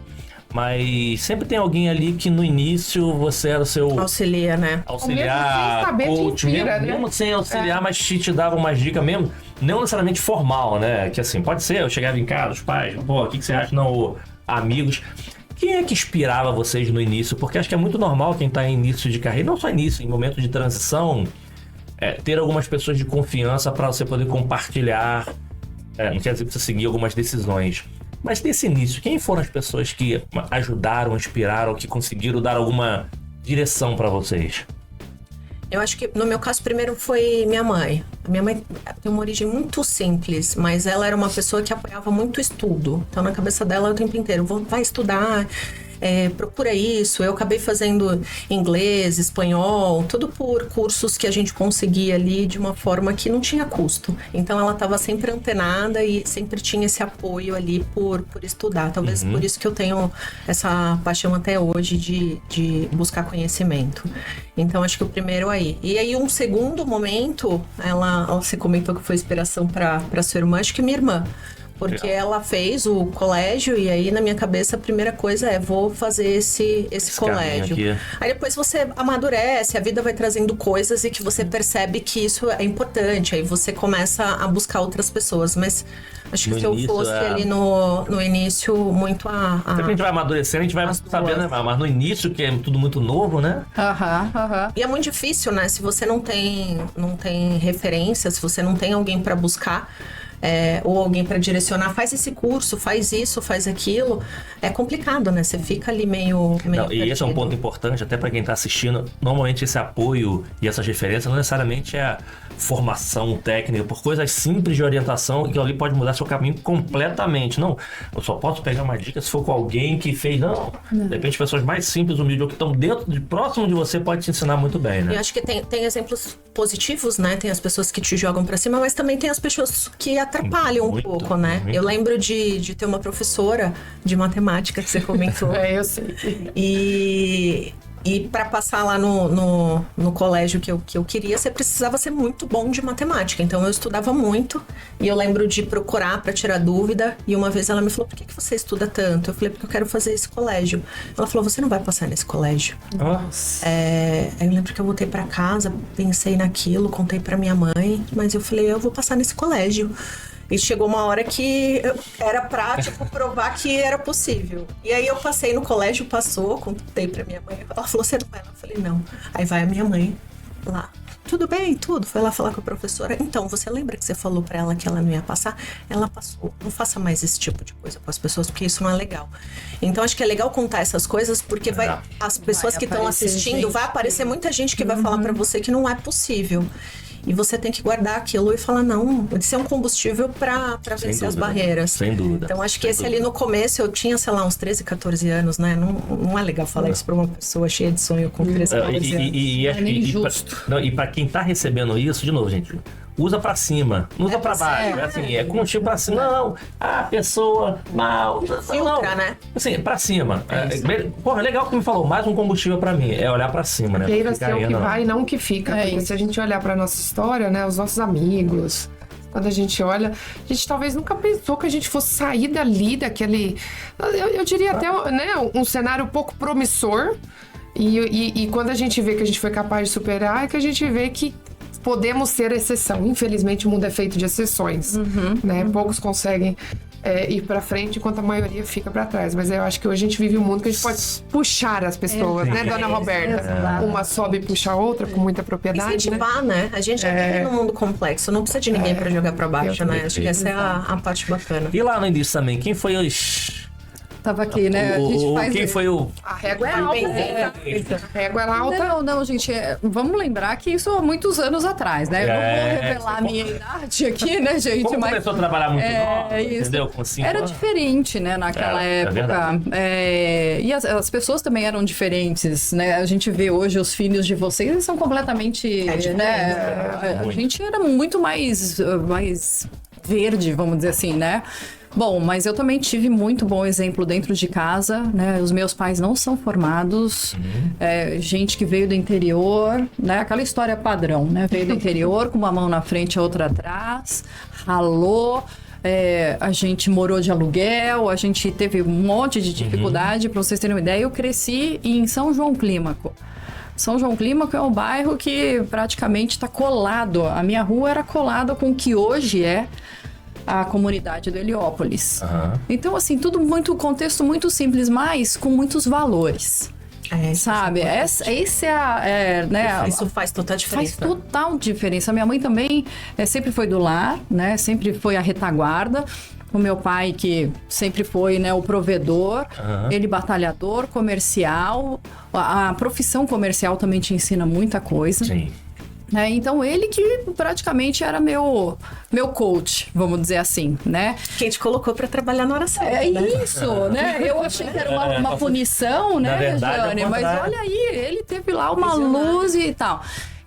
Mas sempre tem alguém ali que no início você era o seu... Auxilia, né? Auxiliar, coach, mesmo sem auxiliar, mas te dava umas dicas mesmo. Não necessariamente formal, né? Que assim, pode ser, eu chegava em casa, os pais, pô, o que você acha? Não, amigos... Quem é que inspirava vocês no início? Porque acho que é muito normal quem está em início de carreira, não só início, em momento de transição, ter algumas pessoas de confiança para você poder compartilhar. Não quer dizer que você seguir algumas decisões. Mas nesse início, quem foram as pessoas que ajudaram, inspiraram, que conseguiram dar alguma direção para vocês? Eu acho que, no meu caso, primeiro foi minha mãe. A minha mãe tem uma origem muito simples, mas ela era uma pessoa que apoiava muito o estudo. Então, na cabeça dela, o tempo inteiro, vai estudar, procura isso. Eu acabei fazendo inglês, espanhol, tudo por cursos que a gente conseguia ali de uma forma que não tinha custo. Então, ela estava sempre antenada e sempre tinha esse apoio ali por estudar. Talvez por isso que eu tenho essa paixão até hoje de buscar conhecimento. Então, acho que o primeiro aí. E aí, um segundo momento, você comentou que foi inspiração para sua irmã, acho que minha irmã. Porque ela fez o colégio e aí na minha cabeça a primeira coisa vou fazer esse colégio. Aí depois você amadurece, a vida vai trazendo coisas e que você percebe que isso é importante. Aí você começa a buscar outras pessoas. Mas acho que se eu fosse ali no início, muito Sempre a gente vai amadurecendo, a gente vai sabendo, né? Mas no início, que é tudo muito novo, né? E é muito difícil, né? Se você não tem referência, se você não tem alguém para buscar... ou alguém para direcionar, faz esse curso, faz isso, faz aquilo, é complicado, né? Você fica ali meio e esse é um ponto importante, até para quem está assistindo. Normalmente esse apoio e essas referências não necessariamente formação técnica, por coisas simples de orientação, que ali pode mudar seu caminho completamente. Não, eu só posso pegar uma dica se for com alguém que fez. Não. De repente, pessoas mais simples, humildes, ou que estão próximo de você, pode te ensinar muito bem, né? Eu acho que tem exemplos positivos, né? Tem as pessoas que te jogam pra cima, mas também tem as pessoas que atrapalham um pouco, né? Eu lembro de ter uma professora de matemática que você comentou. Eu sei. E para passar lá no colégio que eu queria, você precisava ser muito bom de matemática. Então eu estudava muito e eu lembro de procurar para tirar dúvida. E uma vez ela me falou: por que você estuda tanto? Eu falei: porque eu quero fazer esse colégio. Ela falou: você não vai passar nesse colégio. Nossa. Aí eu lembro que eu voltei para casa, pensei naquilo, contei para minha mãe, mas eu falei: eu vou passar nesse colégio. E chegou uma hora que era pra, provar que era possível. E aí eu passei no colégio, passou, contei pra minha mãe. Ela falou: você não vai? Eu falei: não. Aí vai a minha mãe lá. Tudo bem, tudo. Foi lá falar com a professora. Então, você lembra que você falou pra ela que ela não ia passar? Ela passou. Não faça mais esse tipo de coisa com as pessoas, porque isso não é legal. Então, acho que é legal contar essas coisas, porque as pessoas que estão assistindo, vai aparecer muita gente que vai falar pra você que não é possível. E você tem que guardar aquilo e falar: não, isso é um combustível pra vencer as barreiras. Sem dúvida. Então, acho que esse ali no começo, eu tinha, sei lá, uns 13, 14 anos, né? Não é legal falar isso pra uma pessoa cheia de sonho com 13, 14 anos. É nem justo. E pra quem tá recebendo isso, de novo, gente, usa pra cima, não usa pra baixo. É contigo pra cima. Não, a pessoa mal. Filtra, né? Assim, pra cima. Porra, legal que me falou, mais um combustível pra mim, é olhar pra cima, né? Queira ser o que vai e não o que fica. Porque se a gente olhar pra nossa história, né, os nossos amigos, quando a gente olha, a gente talvez nunca pensou que a gente fosse sair dali, daquele... Eu diria até, né, um cenário pouco promissor. E quando a gente vê que a gente foi capaz de superar, é que a gente vê que podemos ser exceção. Infelizmente, o mundo é feito de exceções, né? Poucos conseguem ir pra frente, enquanto a maioria fica pra trás. Mas eu acho que hoje a gente vive um mundo que a gente pode puxar as pessoas, né, dona Roberta? Uma sobe e puxa a outra com muita propriedade, incentivar, né? A gente vive num mundo complexo, não precisa de ninguém pra jogar pra baixo, né? Acho que essa é a parte bacana. E lá no início também, quem foi os... Tava aqui, né? A gente faz... Quem foi o... A régua é alta. A régua era alta. Não, gente. Vamos lembrar que isso há muitos anos atrás, né? Eu não vou revelar a minha idade aqui, né, gente? Como começou a trabalhar muito nova, entendeu? Com 5 era anos. diferente, né, naquela época. E as pessoas também eram diferentes, né? A gente vê hoje os filhos de vocês, eles são completamente... né? A gente era muito mais verde, vamos dizer assim, né? Bom, mas eu também tive muito bom exemplo dentro de casa, né? Os meus pais não são formados, gente que veio do interior, né? Aquela história padrão, né? Veio do interior com uma mão na frente e a outra atrás, ralou, a gente morou de aluguel, a gente teve um monte de dificuldade, para vocês terem uma ideia. Eu cresci em São João Clímaco. São João Clímaco é um bairro que praticamente está colado, a minha rua era colada com o que hoje é a comunidade do Heliópolis. Então, assim, tudo muito, contexto muito simples, mas com muitos valores. Sabe? Esse né? Isso faz total diferença. Faz total diferença. Minha mãe também sempre foi do lar, né? Sempre foi a retaguarda. O meu pai, que sempre foi, né, o provedor, ele batalhador, comercial. A profissão comercial também te ensina muita coisa. Sim. Então, ele que praticamente era meu coach, vamos dizer assim, né? Quem te colocou pra trabalhar na hora certa, isso, né? Eu achei que era uma punição, né, Jane? Mas olha aí, ele teve lá uma luz e tal.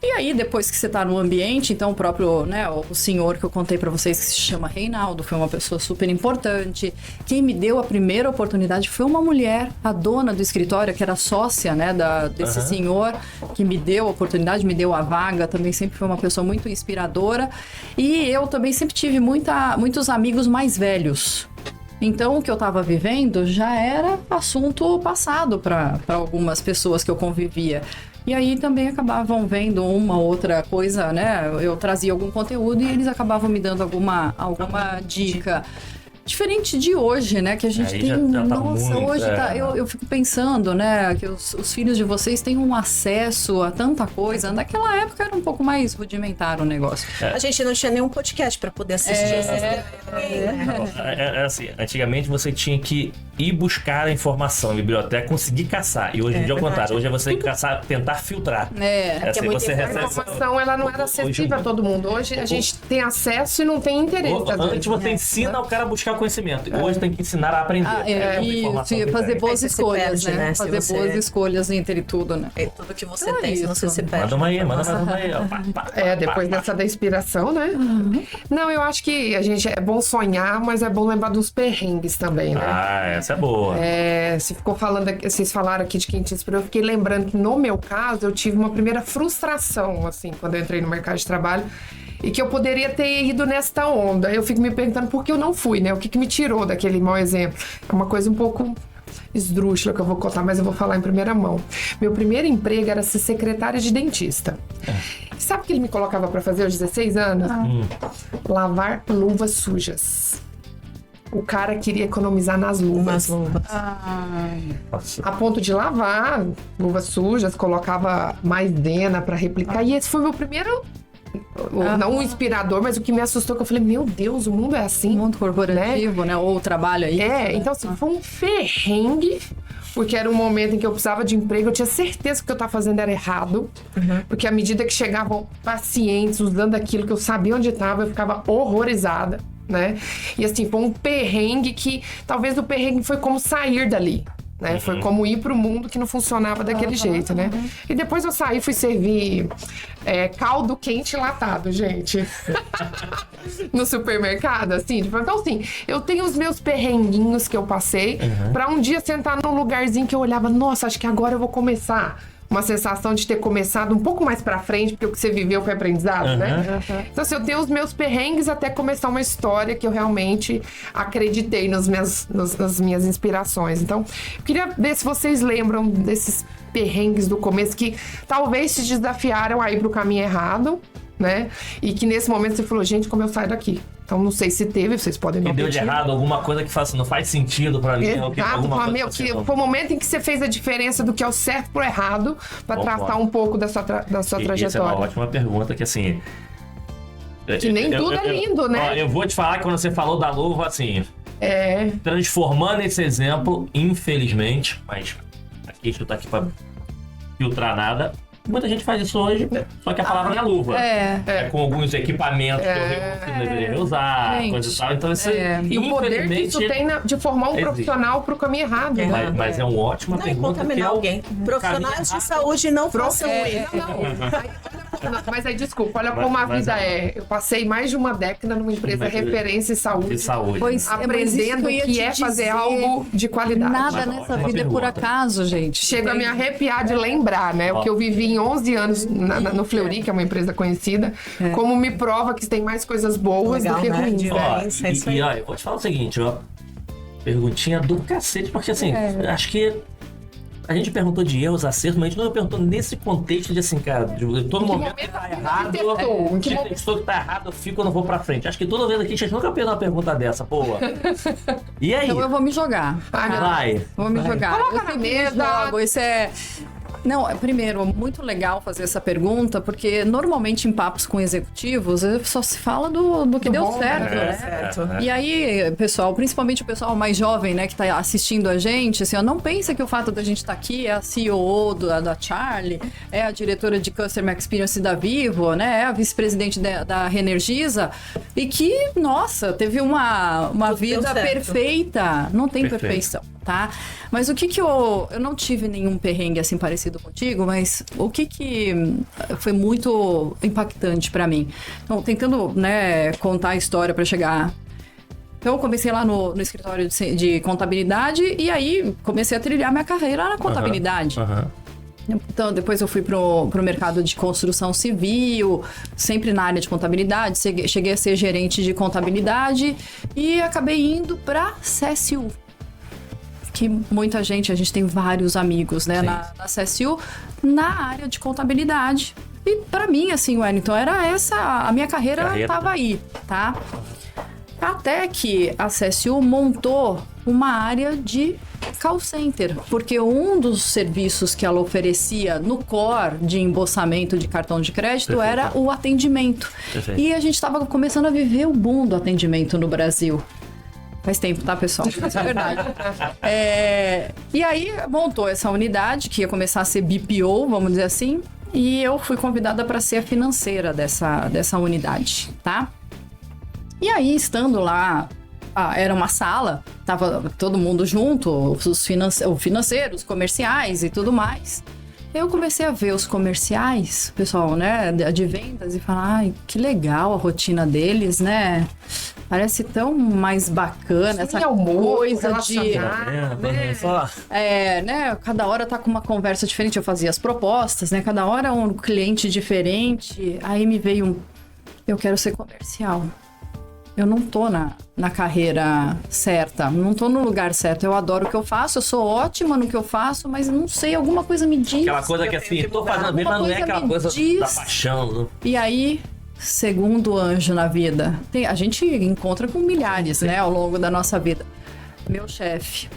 E aí, depois que você tá no ambiente, então o próprio, né, o senhor que eu contei pra vocês, que se chama Reinaldo, foi uma pessoa super importante. Quem me deu a primeira oportunidade foi uma mulher, a dona do escritório, que era sócia, né, desse senhor, que me deu a oportunidade, me deu a vaga, também sempre foi uma pessoa muito inspiradora. E eu também sempre tive muitos amigos mais velhos. Então, o que eu estava vivendo já era assunto passado para algumas pessoas que eu convivia. E aí também acabavam vendo uma outra coisa, né? Eu trazia algum conteúdo e eles acabavam me dando alguma dica. Diferente de hoje, né? Que a gente tem... já tá Nossa, muito, hoje tá... Eu fico pensando, né? Que os filhos de vocês têm um acesso a tanta coisa. Naquela época era um pouco mais rudimentar o negócio. A gente não tinha nenhum podcast pra poder assistir. Assim, antigamente você tinha que ir buscar a informação em biblioteca, conseguir caçar. E hoje em dia é o contrário. Hoje é você caçar, tentar filtrar. É. Você A recebe... informação, ela não era acessível a todo mundo. Hoje a gente tem acesso e não tem interesse. Antes você ensina o cara a buscar conhecimento. Hoje tem que ensinar a aprender. E fazer boas Aí você escolhas, se perde, né? né? Fazer Se boas você- escolhas entre tudo, né? É tudo que você Então é tem, senão isso. você se perde. Manda uma aí, manda uma aí. Ó. Depois dessa da inspiração, né? Não, eu acho que a gente é bom sonhar, mas é bom lembrar dos perrengues também, né? Essa é boa. Vocês falaram aqui de quem te inspirou, eu fiquei lembrando que no meu caso eu tive uma primeira frustração, assim, quando eu entrei no mercado de trabalho, e que eu poderia ter ido nesta onda. Eu fico me perguntando por que eu não fui, né? O que me tirou daquele mau exemplo? É uma coisa um pouco esdrúxula que eu vou contar, mas eu vou falar em primeira mão. Meu primeiro emprego era ser secretária de dentista. Sabe o que ele me colocava pra fazer aos 16 anos? Lavar luvas sujas. O cara queria economizar nas luvas. Nossa. A ponto de lavar luvas sujas, colocava maisena pra replicar. E esse foi o meu primeiro... Não o inspirador, mas o que me assustou, que eu falei, meu Deus, o mundo é assim. Mundo corporativo, né? Ou o trabalho aí. Então assim, foi um perrengue, porque era um momento em que eu precisava de emprego, eu tinha certeza que o que eu estava fazendo era errado, porque à medida que chegavam pacientes usando aquilo que eu sabia onde estava, eu ficava horrorizada, né? E assim, foi um perrengue que, talvez o perrengue foi como sair dali. Né? Foi como ir pro mundo que não funcionava daquele jeito, né? E depois eu saí, fui servir caldo quente latado, gente. No supermercado, assim. Então, assim, eu tenho os meus perrenguinhos que eu passei pra um dia sentar num lugarzinho que eu olhava, nossa, acho que agora eu vou começar. Uma sensação de ter começado um pouco mais pra frente, porque o que você viveu foi aprendizado, né? Então, assim, eu tenho os meus perrengues até começar uma história que eu realmente acreditei nas minhas inspirações. Então, eu queria ver se vocês lembram desses perrengues do começo que talvez te desafiaram a ir pro caminho errado, né? E que nesse momento você falou, gente, como eu saio daqui? Então, não sei se teve, vocês podem me E deu de errado alguma coisa que não faz sentido pra mim. Exato, que foi o momento em que você fez a diferença do que é o certo pro errado pra tratar um pouco da sua trajetória. Essa é uma ótima pergunta, que assim... Que nem tudo é lindo, né? Eu vou te falar que quando você falou da luva, assim... Transformando esse exemplo, infelizmente, mas aqui a gente não tá aqui pra filtrar nada... Muita gente faz isso hoje, só que a palavra não é luva. Com alguns equipamentos que eu deveria usar, coisa e tal. Então, isso E o poder que isso tem de formar um profissional pro caminho errado. Mas é uma ótima pergunta. Contaminar alguém. Profissionais de saúde não façam isso. Mas aí, desculpa, olha como a vida é. Eu passei mais de uma década numa empresa referência em saúde. Pois, aprendendo o que é fazer algo de qualidade. Nada nessa vida é por acaso, gente. Chega a me arrepiar de lembrar, né? O que eu vivi em 11 anos no Fleury, que é uma empresa conhecida, como me prova que tem mais coisas boas do que ruins. E eu vou te falar o seguinte, ó. Perguntinha do cacete, porque assim, acho que a gente perguntou de erros, acertos, mas a gente não perguntou nesse contexto de assim, cara, de todo momento que tá errado, que tá errado, eu fico ou não vou pra frente. Acho que toda vez aqui a gente nunca fez uma pergunta dessa, pô. E aí? Então eu vou me jogar. Vai. Vou me jogar. Coloca na mesa. Isso é... Não, primeiro, muito legal fazer essa pergunta, porque normalmente em papos com executivos só se fala do que deu certo, né? E aí, pessoal, principalmente o pessoal mais jovem, né, que tá assistindo a gente, assim, ó, não pensa que o fato da gente estar aqui é a CEO da Charlie, é a diretora de Customer Experience da Vivo, né, é a vice-presidente da Reenergiza, e que, nossa, teve uma vida perfeita. Não tem perfeição, tá? Mas o que eu não tive nenhum perrengue assim parecido contigo, mas o que foi muito impactante pra mim. Então, tentando, né, contar a história pra chegar. Então, eu comecei lá no escritório de contabilidade e aí comecei a trilhar minha carreira na contabilidade. Então, depois eu fui pro mercado de construção civil, sempre na área de contabilidade. Cheguei a ser gerente de contabilidade e acabei indo pra CSU. Que muita gente, a gente tem vários amigos, né, na CSU, na área de contabilidade. E pra mim, assim, Wellington, era essa, a minha carreira tava aí, tá? Até que a CSU montou uma área de call center, porque um dos serviços que ela oferecia no core de embolsamento de cartão de crédito era o atendimento. E a gente estava começando a viver o boom do atendimento no Brasil. Faz tempo, tá, pessoal? Isso é verdade. E aí montou essa unidade, que ia começar a ser BPO, vamos dizer assim, e eu fui convidada para ser a financeira dessa unidade, tá? E aí, estando lá, era uma sala, tava todo mundo junto, os financeiros, comerciais e tudo mais. Eu comecei a ver os comerciais, pessoal, né, de vendas, e falar, ai, que legal a rotina deles, né? Parece tão mais bacana essa coisa de... né? Cada hora tá com uma conversa diferente. Eu fazia as propostas, né? Cada hora um cliente diferente. Aí me veio eu quero ser comercial. Eu não tô na carreira certa, não tô no lugar certo. Eu adoro o que eu faço, eu sou ótima no que eu faço, mas não sei, alguma coisa me diz. Aquela coisa que assim, tô fazendo bem, mas não é aquela coisa da paixão. E aí, segundo anjo na vida, a gente encontra com milhares, né, ao longo da nossa vida. Meu chefe,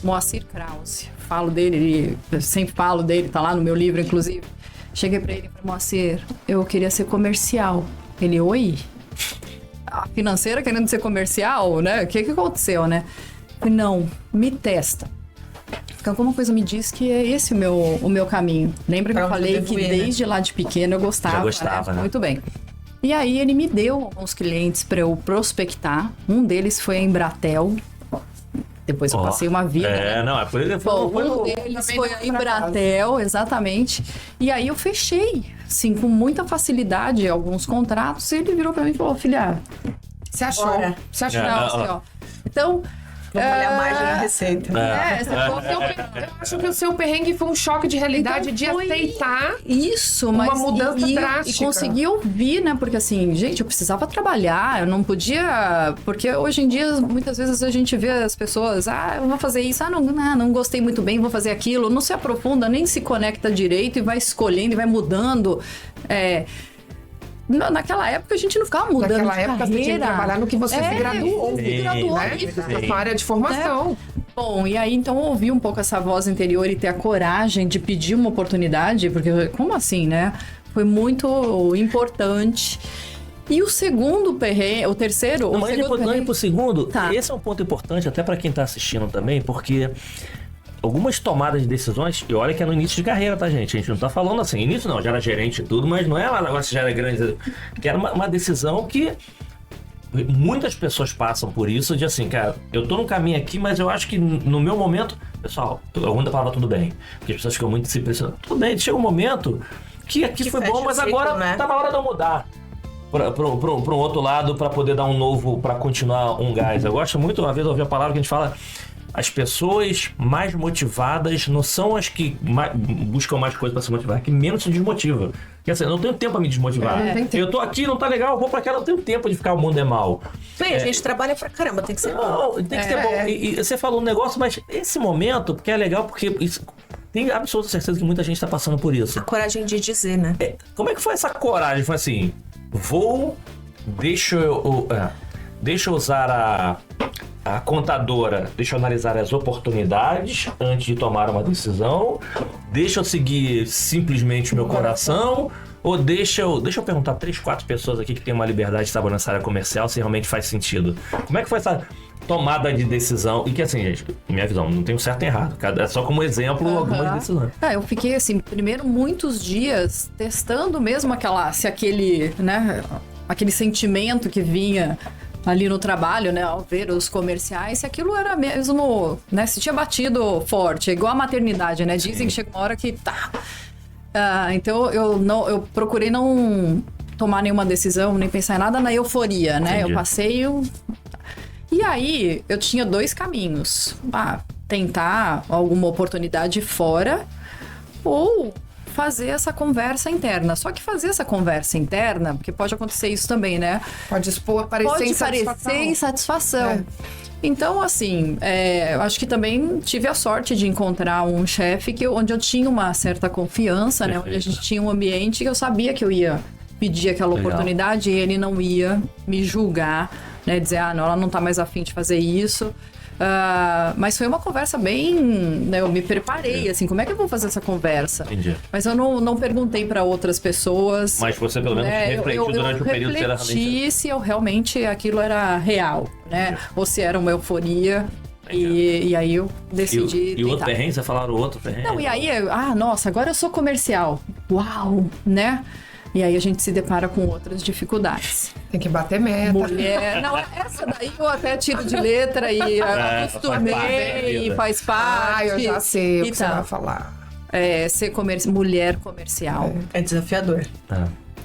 Moacir Krause, falo dele, sempre falo dele, tá lá no meu livro, inclusive. Cheguei pra ele e falei, Moacir, eu queria ser comercial. Ele, oi? A financeira querendo ser comercial, né? O que aconteceu, né? Não, me testa. Porque alguma coisa me diz que é esse o meu caminho. Lembra que eu falei que desde lá de pequeno eu gostava? Já gostava, né? Muito bem. E aí ele me deu alguns clientes para eu prospectar. Um deles foi a Embratel. Depois eu passei uma vida. É por isso que um deles foi a Embratel, exatamente. E aí eu fechei, assim, com muita facilidade, alguns contratos. E ele virou pra mim e falou, filha... Você achou? Você achou? Não, assim, ó. Então... Vamos olhar mais na receita. Eu acho que o seu perrengue foi um choque de realidade de aceitar isso, mas uma mudança drástica. E conseguir ouvir, né? Porque assim, gente, eu precisava trabalhar, eu não podia... Porque hoje em dia, muitas vezes a gente vê as pessoas, eu vou fazer isso, não gostei muito bem, vou fazer aquilo. Não se aprofunda, nem se conecta direito e vai escolhendo e vai mudando. Naquela época a gente não ficava mudando Naquela época você tinha que trabalhar no que você se graduou. Na sua área de formação. Bom, e aí então ouvir um pouco essa voz interior e ter a coragem de pedir uma oportunidade, porque como assim, né? Foi muito importante. E o segundo perrengue, o terceiro... Não, antes pro segundo, tá. Esse é um ponto importante até para quem tá assistindo também, porque... Algumas tomadas de decisões, e olha que é no início de carreira, tá, gente? A gente não tá falando assim, início não, já era gerente e tudo, mas não é um negócio que já era grande, que era uma decisão que muitas pessoas passam por isso, de assim, cara, eu tô no caminho aqui, mas eu acho que no meu momento, pessoal, eu ainda falava tudo bem, porque as pessoas ficam muito se impressionando. Tudo bem, chega um momento que aqui foi bom, mas agora tá na hora de eu mudar para um outro lado, para poder dar um novo, para continuar um gás. Eu gosto muito, uma vez eu ouvi a palavra que a gente fala... As pessoas mais motivadas não são as que buscam mais coisas para se motivar, que menos se desmotivam. Quer dizer, eu não tenho tempo para me desmotivar. Eu tô aqui, não tá legal, eu vou para cá, não tenho tempo de ficar o mundo é mal. Bem, a gente trabalha pra caramba, tem que ser bom. Tem que ser bom. E você falou um negócio, mas esse momento, porque é legal, porque tem absoluta certeza que muita gente tá passando por isso. A coragem de dizer, né? Como é que foi essa coragem? Foi assim, deixa eu usar a contadora, deixa eu analisar as oportunidades antes de tomar uma decisão, deixa eu seguir simplesmente o meu coração, ou deixa eu perguntar 3, 4 pessoas aqui que tem uma liberdade de trabalhar nessa área comercial se realmente faz sentido. Como é que foi essa tomada de decisão? E que assim, gente, minha visão, não tem um certo e errado, é só como exemplo algumas decisões. Eu fiquei assim, primeiro muitos dias testando mesmo aquele sentimento que vinha ali no trabalho, né, ao ver os comerciais, se aquilo era mesmo, né, se tinha batido forte, igual a maternidade, né, dizem que chega uma hora que tá. Então eu procurei não tomar nenhuma decisão, nem pensar em nada na euforia, né, Entendi. eu passei E aí eu tinha 2 caminhos, tentar alguma oportunidade fora ou fazer essa conversa interna. Só que fazer essa conversa interna, porque pode acontecer isso também, né? Pode parecer insatisfação. Então, assim, eu acho que também tive a sorte de encontrar um chefe onde eu tinha uma certa confiança, né? Onde a gente tinha um ambiente que eu sabia que eu ia pedir aquela oportunidade e ele não ia me julgar né? Dizer, não, ela não tá mais afim de fazer isso. Mas foi uma conversa bem... né, eu me preparei, assim, como é que eu vou fazer essa conversa? Entendi. Mas eu não perguntei para outras pessoas. Mas você pelo menos refletiu durante o período se era realmente... se eu realmente aquilo era real, né? Entendi. Ou se era uma euforia. E aí eu decidi E o outro perrengue, você falaram o outro perrengue? Não, e aí, nossa, agora eu sou comercial. Uau, né? E aí a gente se depara com outras dificuldades. Tem que bater meta. Mulher... Não, essa daí eu até tiro de letra e acostumei e faz parte. Eu já sei o que você tal. vai falar. Ser mulher comercial. É desafiador.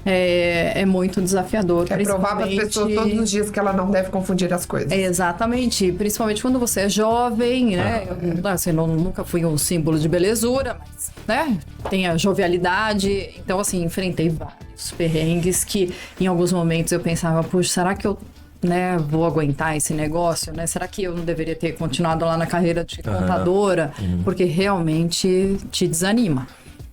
É muito desafiador. É provar para as pessoas todos os dias que ela não deve confundir as coisas. Exatamente. Principalmente quando você é jovem, né? Eu nunca fui um símbolo de belezura, mas, né? Tem a jovialidade. Então, assim, enfrentei vários perrengues que, em alguns momentos, eu pensava, puxa, será que eu... né, vou aguentar esse negócio, né? Será que eu não deveria ter continuado lá na carreira de contadora? Porque realmente te desanima,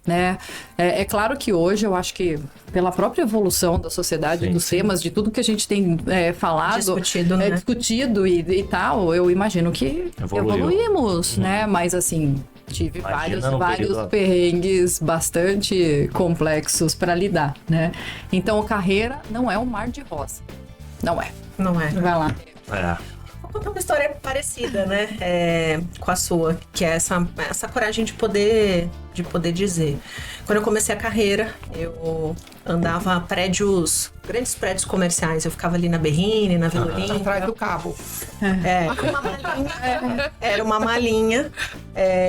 né? É claro que hoje eu acho que pela própria evolução da sociedade, dos temas, de tudo que a gente tem falado, discutido e tal, eu imagino que evoluímos, né? Mas assim, tive vários perrengues bastante complexos para lidar, né? Então, a carreira não é um mar de rosa. Não é. Não é. Vai lá. Vou contar uma história parecida, né? Com a sua, que é essa coragem de poder dizer. Quando eu comecei a carreira, eu andava grandes prédios comerciais. Eu ficava ali na Berrine, na Vila Olímpia. Atrás do cabo. Era uma malinha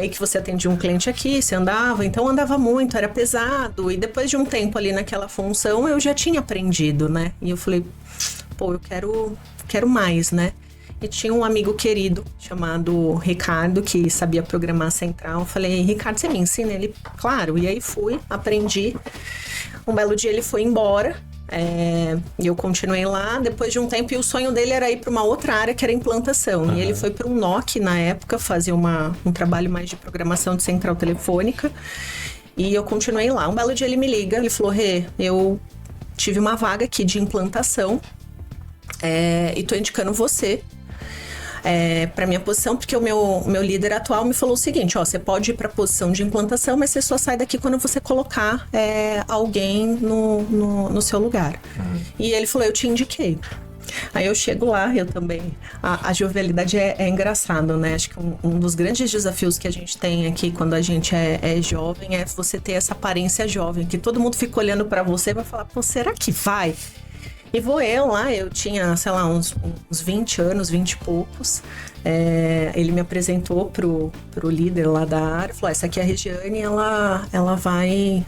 e que você atendia um cliente aqui, você andava. Então, andava muito, era pesado. E depois de um tempo ali naquela função, eu já tinha aprendido, né? E eu falei, pô, eu quero mais, né? E tinha um amigo querido chamado Ricardo, que sabia programar central. Eu falei, Ricardo, você me ensina? Ele, claro. E aí fui, aprendi. Um belo dia ele foi embora. E eu continuei lá. Depois de um tempo, e o sonho dele era ir para uma outra área, que era implantação. E ele foi para um NOC, na época, fazer um trabalho mais de programação de central telefônica. E eu continuei lá. Um belo dia ele me liga, ele falou, Rê, eu tive uma vaga aqui de implantação e tô indicando você para minha posição, porque o meu líder atual me falou o seguinte, você pode ir para a posição de implantação, mas você só sai daqui quando você colocar alguém no seu lugar. E ele falou, eu te indiquei. Aí eu chego lá, eu também... A jovialidade é engraçado, né? Acho que um dos grandes desafios que a gente tem aqui quando a gente é jovem é você ter essa aparência jovem, que todo mundo fica olhando pra você e vai falar, pô, será que vai? E vou eu lá, eu tinha, sei lá, uns 20 anos, 20 e poucos. Ele me apresentou pro líder lá da área, falou, essa aqui é a Regiane, ela vai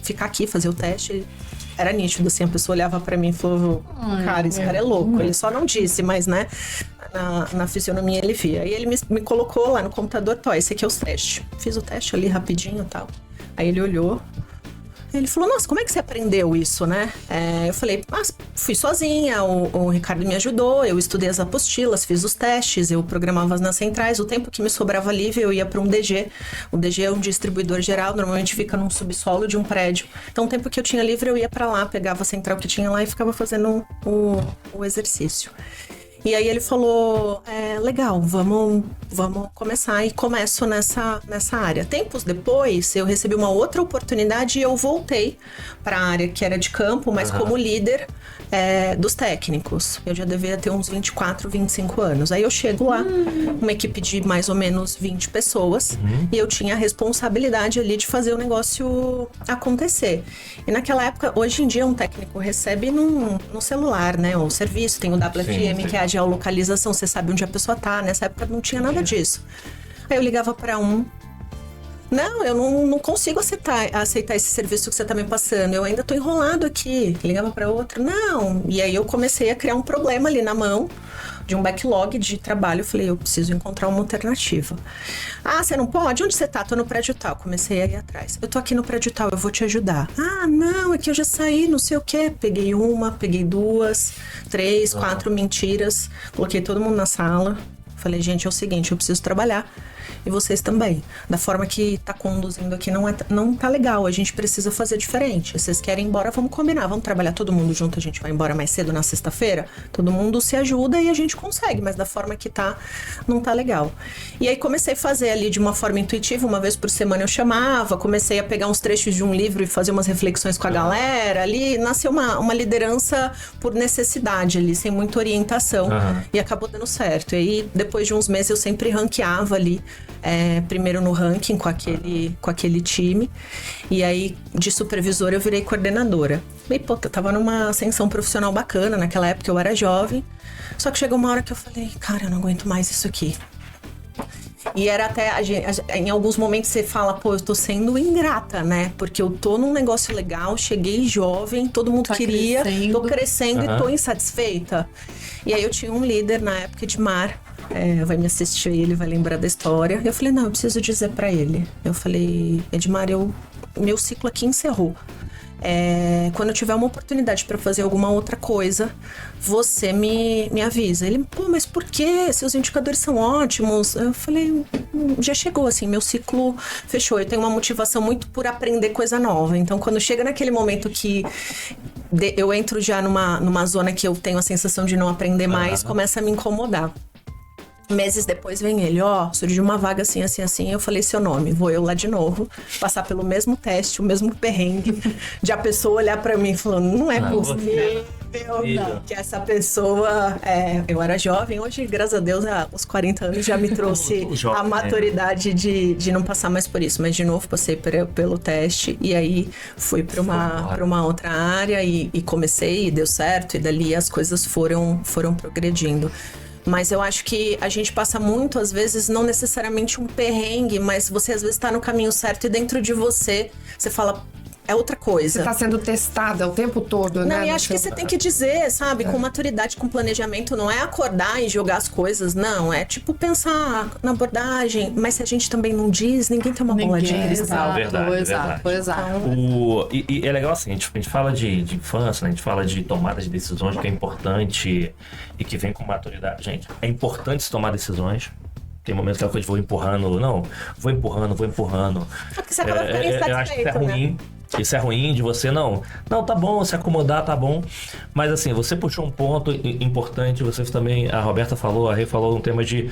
ficar aqui, fazer o teste. Era nítido, assim, a pessoa olhava pra mim e falou, cara, esse cara é louco. Ele só não disse, mas, né, na fisionomia ele via. E ele me colocou lá no computador, esse aqui é o teste. Fiz o teste ali rapidinho e tal. Aí ele olhou. Ele falou, nossa, como é que você aprendeu isso, né? Eu falei, fui sozinha, o Ricardo me ajudou, eu estudei as apostilas, fiz os testes, eu programava nas centrais, o tempo que me sobrava livre eu ia para um DG. O DG é um distribuidor geral, normalmente fica num subsolo de um prédio. Então o tempo que eu tinha livre eu ia para lá, pegava a central que tinha lá e ficava fazendo o exercício. E aí ele falou, legal, vamos começar. E começo nessa área. Tempos depois, eu recebi uma outra oportunidade e eu voltei para a área que era de campo, mas como líder dos técnicos. Eu já devia ter uns 24, 25 anos. Aí eu chego lá, uma equipe de mais ou menos 20 pessoas, e eu tinha a responsabilidade ali de fazer o negócio acontecer. E naquela época, hoje em dia, um técnico recebe no celular, né? O serviço, tem o WFM, que é a geolocalização, você sabe onde a pessoa tá. Nessa época não tinha nada disso. Aí eu ligava para um, não, eu não consigo aceitar esse serviço que você tá me passando, eu ainda tô enrolado aqui. Ligava para outro, não. E aí eu comecei a criar um problema ali na mão, de um backlog de trabalho. Eu falei, eu preciso encontrar uma alternativa. Você não pode? Onde você tá? Tô no prédio tal. Comecei a ir atrás. Eu tô aqui no prédio tal, eu vou te ajudar. Não, é que eu já saí, não sei o quê. Peguei uma, peguei 2, 3, 4 mentiras. Coloquei todo mundo na sala. Falei, gente, é o seguinte, eu preciso trabalhar. e vocês também. Da forma que tá conduzindo aqui não tá legal, a gente precisa fazer diferente. Vocês querem ir embora, vamos combinar, vamos trabalhar todo mundo junto, a gente vai embora mais cedo na sexta-feira, todo mundo se ajuda e a gente consegue, mas da forma que tá, não tá legal. E aí comecei a fazer ali de uma forma intuitiva, uma vez por semana eu chamava, comecei a pegar uns trechos de um livro e fazer umas reflexões com a galera, ali nasceu uma liderança por necessidade ali, sem muita orientação, e acabou dando certo. E aí, depois de uns meses, eu sempre ranqueava ali, primeiro no ranking com aquele time, e aí, de supervisora, eu virei coordenadora. E, pô, eu tava numa ascensão profissional bacana, naquela época eu era jovem, só que chegou uma hora que eu falei, cara, eu não aguento mais isso aqui. E era até, em alguns momentos você fala, pô, eu tô sendo ingrata, né? Porque eu tô num negócio legal, cheguei jovem, todo mundo queria, tô crescendo e tô insatisfeita. E aí eu tinha um líder na época, Edmar, vai me assistir, ele vai lembrar da história. Eu falei, não, eu preciso dizer pra ele. Eu falei, Edmar, meu ciclo aqui encerrou. Quando eu tiver uma oportunidade para fazer alguma outra coisa, você me avisa. Ele, pô, mas por quê? Seus indicadores são ótimos. Eu falei, já chegou, assim, meu ciclo fechou. Eu tenho uma motivação muito por aprender coisa nova. Então, quando chega naquele momento que eu entro já numa zona que eu tenho a sensação de não aprender mais, começa a me incomodar. Meses depois vem ele, surgiu uma vaga assim, assim, assim, eu falei seu nome, vou eu lá de novo, passar pelo mesmo teste, o mesmo perrengue, de a pessoa olhar pra mim falando, não é possível que essa pessoa, eu era jovem, hoje, graças a Deus, aos 40 anos já me trouxe a maturidade de não passar mais por isso, mas de novo passei pelo teste e aí fui pra uma outra área e comecei e deu certo e dali as coisas foram progredindo. Mas eu acho que a gente passa muito, às vezes, não necessariamente um perrengue, mas você às vezes tá no caminho certo e dentro de você fala, é outra coisa. Você tá sendo testada o tempo todo, né? Não, e acho que você tem que dizer, sabe, com maturidade, com planejamento, não é acordar e jogar as coisas, não. É tipo pensar na abordagem, mas se a gente também não diz, ninguém tem uma bola de cristal. Exato. E é legal assim, a gente fala de infância, né? A gente fala de tomada de decisões que é importante e que vem com maturidade. Gente, é importante se tomar decisões. Tem momentos que ela foi, vou empurrando. Porque você acaba ficando insatisfeito, eu acho que isso é ruim. Né? Isso é ruim de você, não, tá bom, se acomodar, tá bom. Mas assim, você puxou um ponto importante, vocês também, a Roberta falou, a Rê falou um tema de,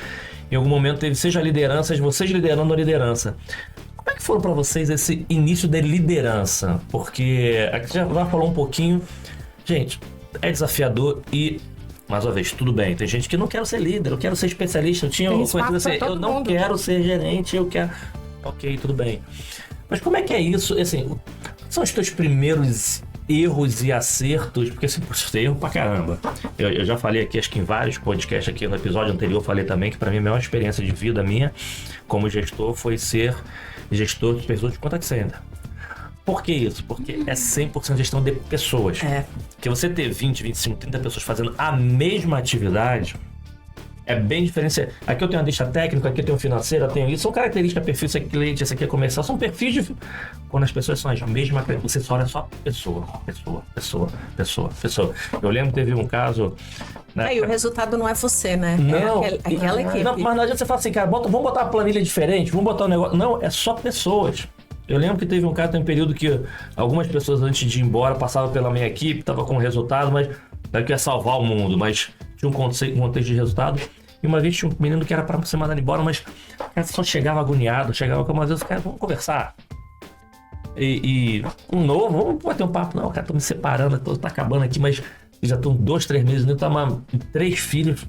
em algum momento teve, seja lideranças, vocês liderando a liderança. Como é que foram pra vocês esse início de liderança? Porque aqui já falou um pouquinho, gente, é desafiador e, mais uma vez, tudo bem, tem gente que não quer ser líder, eu quero ser especialista, eu não quero ser gerente, eu quero... Ok, tudo bem. Mas como é que é isso? Assim, são os teus primeiros erros e acertos? Porque assim, você erro pra caramba. Eu já falei aqui, acho que em vários podcasts aqui no episódio anterior, eu falei também que pra mim a maior experiência de vida minha como gestor foi ser gestor de pessoas de contact center. Por que isso? Porque é 100% gestão de pessoas. Porque você ter 20, 25, 30 pessoas fazendo a mesma atividade é bem diferente. Aqui eu tenho uma lista técnica, aqui eu tenho financeira, tenho isso. São características, perfil, esse aqui é cliente, esse aqui é comercial. São perfis de... Quando as pessoas são as mesmas, você só olha só pessoa. Eu lembro que teve um caso... Né, e o resultado não é você, né? Não. É aquela equipe. Não, mas não adianta você falar assim, cara, vamos botar uma planilha diferente, vamos botar um negócio... Não, é só pessoas. Eu lembro que teve um caso, tem um período que algumas pessoas antes de ir embora passavam pela minha equipe, tava com resultado, mas não ia salvar o mundo, mas tinha um contexto de resultado. E uma vez tinha um menino que era pra ser mandado embora, mas o cara só chegava agoniado, chegava com umas vezes, cara, vamos conversar. E um novo, vamos bater um papo. Não, cara, tô me separando, tá acabando aqui, mas já estão 2, 3 meses, eu tava 3 filhos,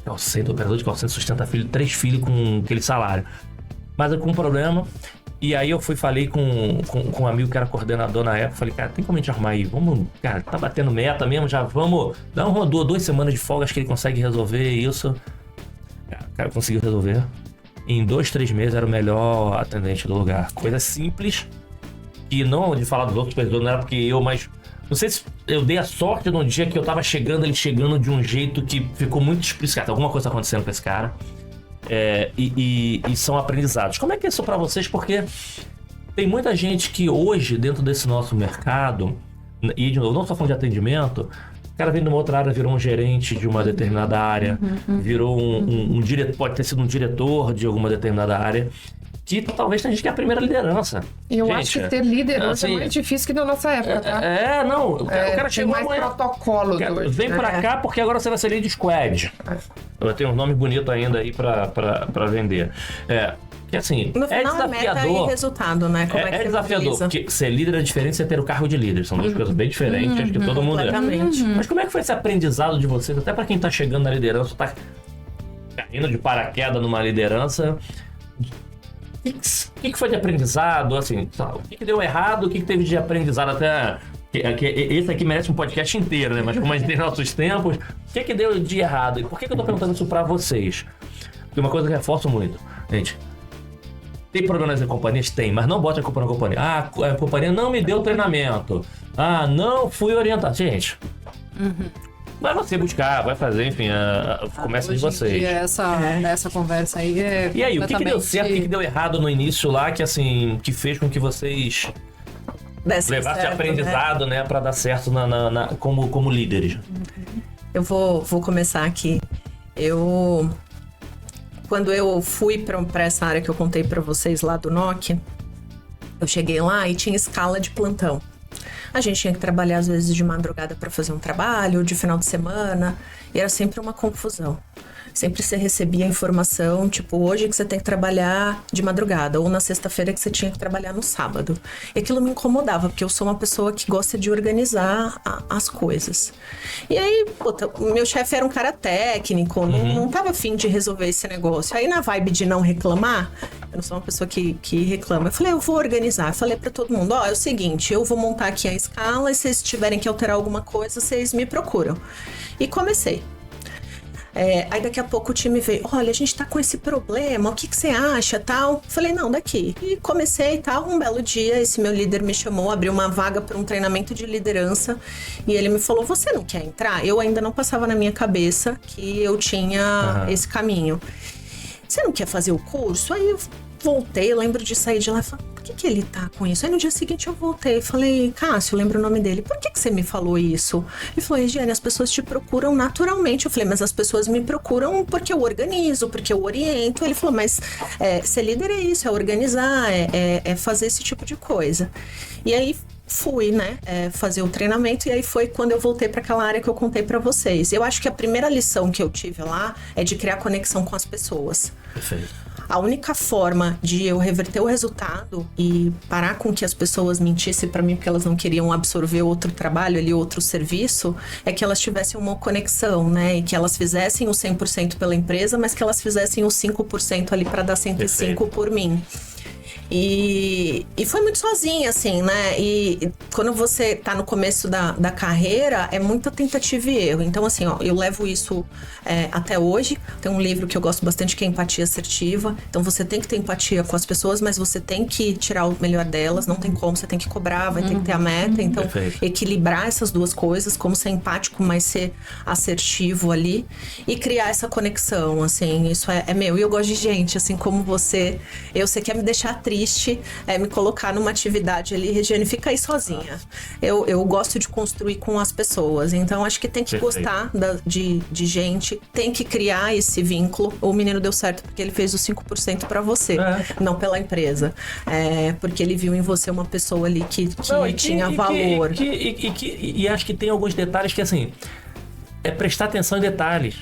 call center, operador de call center sustenta filho, 3 filhos com aquele salário. Mas com um problema. E aí eu falei com um amigo que era coordenador na época, falei, cara, tem como a gente arrumar aí? Vamos, cara, tá batendo meta mesmo, já vamos dar uma 2 semanas de folga, acho que ele consegue resolver isso. O cara conseguiu resolver. Em 2, 3 meses era o melhor atendente do lugar. Coisa simples, que não de falar dos outros pessoas, não era porque eu, mas não sei se eu dei a sorte num dia que eu tava chegando, ele chegando de um jeito que ficou muito explícito. Alguma coisa tá acontecendo com esse cara. E são aprendizados. Como é que é isso para vocês? Porque tem muita gente que hoje, dentro desse nosso mercado, e de novo, não só falando de atendimento, O cara vem de uma outra área, virou um gerente de uma determinada área, virou um diretor, pode ter sido um diretor de alguma determinada área, que talvez tenha gente que é a primeira liderança. E eu gente, acho que ter liderança assim, é mais difícil que na nossa época, tá? Não. O cara tem chegou mais amanhã. protocolo hoje. Vem pra cá porque agora você vai ser lead squad. Eu tenho um nome bonito ainda aí pra vender. Que assim, no final, desafiador. Meta e resultado, né? Como é que desafiador, utiliza? porque ser líder é diferente de você ter o cargo de líder. São duas coisas bem diferentes, acho que todo mundo é. Mas como é que foi esse aprendizado de vocês, até pra quem tá chegando na liderança, tá caindo de paraquedas numa liderança? O que foi de aprendizado? Assim, o que deu errado? O que teve de aprendizado até... Esse aqui merece um podcast inteiro, né? Mas como a gente tem nossos tempos, o que deu de errado? E por que eu tô perguntando isso pra vocês? Porque uma coisa que eu reforço muito, gente... Tem problemas em companhias? Tem, mas não bote a culpa na companhia. Ah, a companhia não me deu treinamento. Ah, não fui orientado. Gente, vai você buscar, vai fazer, enfim, começa de vocês. Essa conversa aí é. E aí, o que deu certo, o que deu errado no início lá, que assim, que fez com que vocês levassem aprendizado, né, pra dar certo como líderes? Eu vou começar aqui. Quando eu fui pra essa área que eu contei pra vocês lá do NOC, eu cheguei lá e tinha escala de plantão. A gente tinha que trabalhar às vezes de madrugada pra fazer um trabalho, ou de final de semana, e era sempre uma confusão. Sempre você recebia a informação, tipo, hoje que você tem que trabalhar de madrugada, ou na sexta-feira que você tinha que trabalhar no sábado. E aquilo me incomodava, porque eu sou uma pessoa que gosta de organizar as coisas. E aí, o meu chefe era um cara técnico, não tava afim de resolver esse negócio. Aí, na vibe de não reclamar, eu não sou uma pessoa que reclama. Eu falei, eu vou organizar. Eu falei pra todo mundo, é o seguinte, eu vou montar aqui a escala, e se vocês tiverem que alterar alguma coisa, vocês me procuram. E comecei. Aí daqui a pouco o time veio, olha, a gente tá com esse problema, o que você acha, tal? Falei, não, daqui. E comecei, tal, um belo dia, esse meu líder me chamou, abriu uma vaga para um treinamento de liderança, e ele me falou, você não quer entrar? Eu ainda não passava na minha cabeça que eu tinha esse caminho. Você não quer fazer o curso? Aí eu voltei, eu lembro de sair de lá e falar, por que ele tá com isso? Aí no dia seguinte eu voltei, falei, Cássio, eu lembro o nome dele, por que você me falou isso? Ele falou, Regiane, as pessoas te procuram naturalmente. Eu falei, mas as pessoas me procuram porque eu organizo, porque eu oriento. Ele falou, mas ser líder é isso, é organizar, é fazer esse tipo de coisa. E aí fui, né, fazer o treinamento, e aí foi quando eu voltei para aquela área que eu contei para vocês. Eu acho que a primeira lição que eu tive lá é de criar conexão com as pessoas. Perfeito. A única forma de eu reverter o resultado e parar com que as pessoas mentissem para mim porque elas não queriam absorver outro trabalho ali, outro serviço, é que elas tivessem uma conexão, né? E que elas fizessem o 100% pela empresa, mas que elas fizessem o 5% ali para dar 105% por mim. E foi muito sozinha, assim, né? E quando você tá no começo da carreira, é muita tentativa e erro. Então, assim, eu levo isso até hoje. Tem um livro que eu gosto bastante, que é Empatia Assertiva. Então, você tem que ter empatia com as pessoas, mas você tem que tirar o melhor delas. Não tem como, você tem que cobrar, vai ter que ter a meta. Então, equilibrar essas duas coisas, como ser empático, mas ser assertivo ali. E criar essa conexão, assim, isso é meu. E eu gosto de gente, assim, como você. Você quer me deixar triste, me colocar numa atividade ali, Regiane, fica aí sozinha. Eu gosto de construir com as pessoas, então acho que tem que gostar de gente, tem que criar esse vínculo. O menino deu certo porque ele fez os 5% para você, não pela empresa. Porque ele viu em você uma pessoa ali que tinha valor. E acho que tem alguns detalhes que, assim, prestar atenção em detalhes.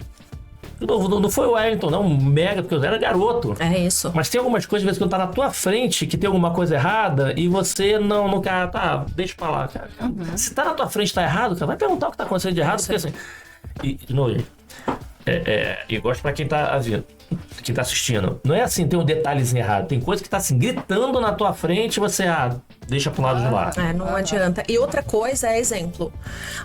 Não foi o Wellington, não, mega, porque eu era garoto. É isso. Mas tem algumas coisas, às vezes, quando tá na tua frente, que tem alguma coisa errada, e você não quer, deixa pra lá, cara. Se tá na tua frente, tá errado, cara, vai perguntar o que tá acontecendo de errado, porque assim... E, de novo, e gosto pra quem tá assistindo. Não é assim, tem um detalhezinho errado. Tem coisa que tá assim, gritando na tua frente, você, deixa pro lado de lá. Não adianta. E outra coisa é exemplo.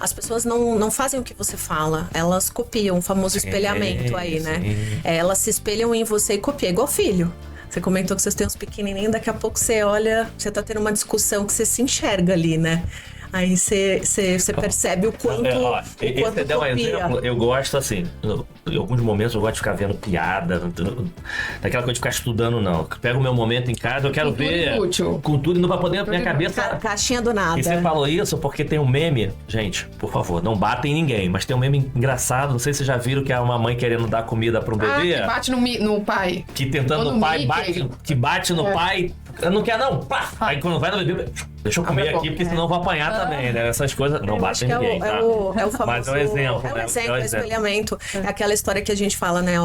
As pessoas não fazem o que você fala, elas copiam, o famoso espelhamento aí, né? Elas se espelham em você e copiam, igual filho. Você comentou que vocês têm uns pequenininhos, daqui a pouco você olha, você tá tendo uma discussão que você se enxerga ali, né? Aí você percebe o quanto. Esse deu um exemplo, eu gosto assim, em alguns momentos eu gosto de ficar vendo piada, daquela coisa de ficar estudando, não. Pego o meu momento em casa, eu quero ver com tudo, não pra poder minha cabeça. Caixinha do nada. E você falou isso porque tem um meme, gente, por favor, não batem ninguém, mas tem um meme engraçado, não sei se vocês já viram, que é uma mãe querendo dar comida pra um bebê. Que bate no pai. Que tentando o pai, bate no pai. Não quer não, pá! Aí quando vai no bebê, deixa eu comer aqui, porque senão eu vou apanhar também, né? Essas coisas não batem ninguém, tá? É o famoso... Mas é um exemplo, né? É um exemplo, é espelhamento. É aquela história que a gente fala, né?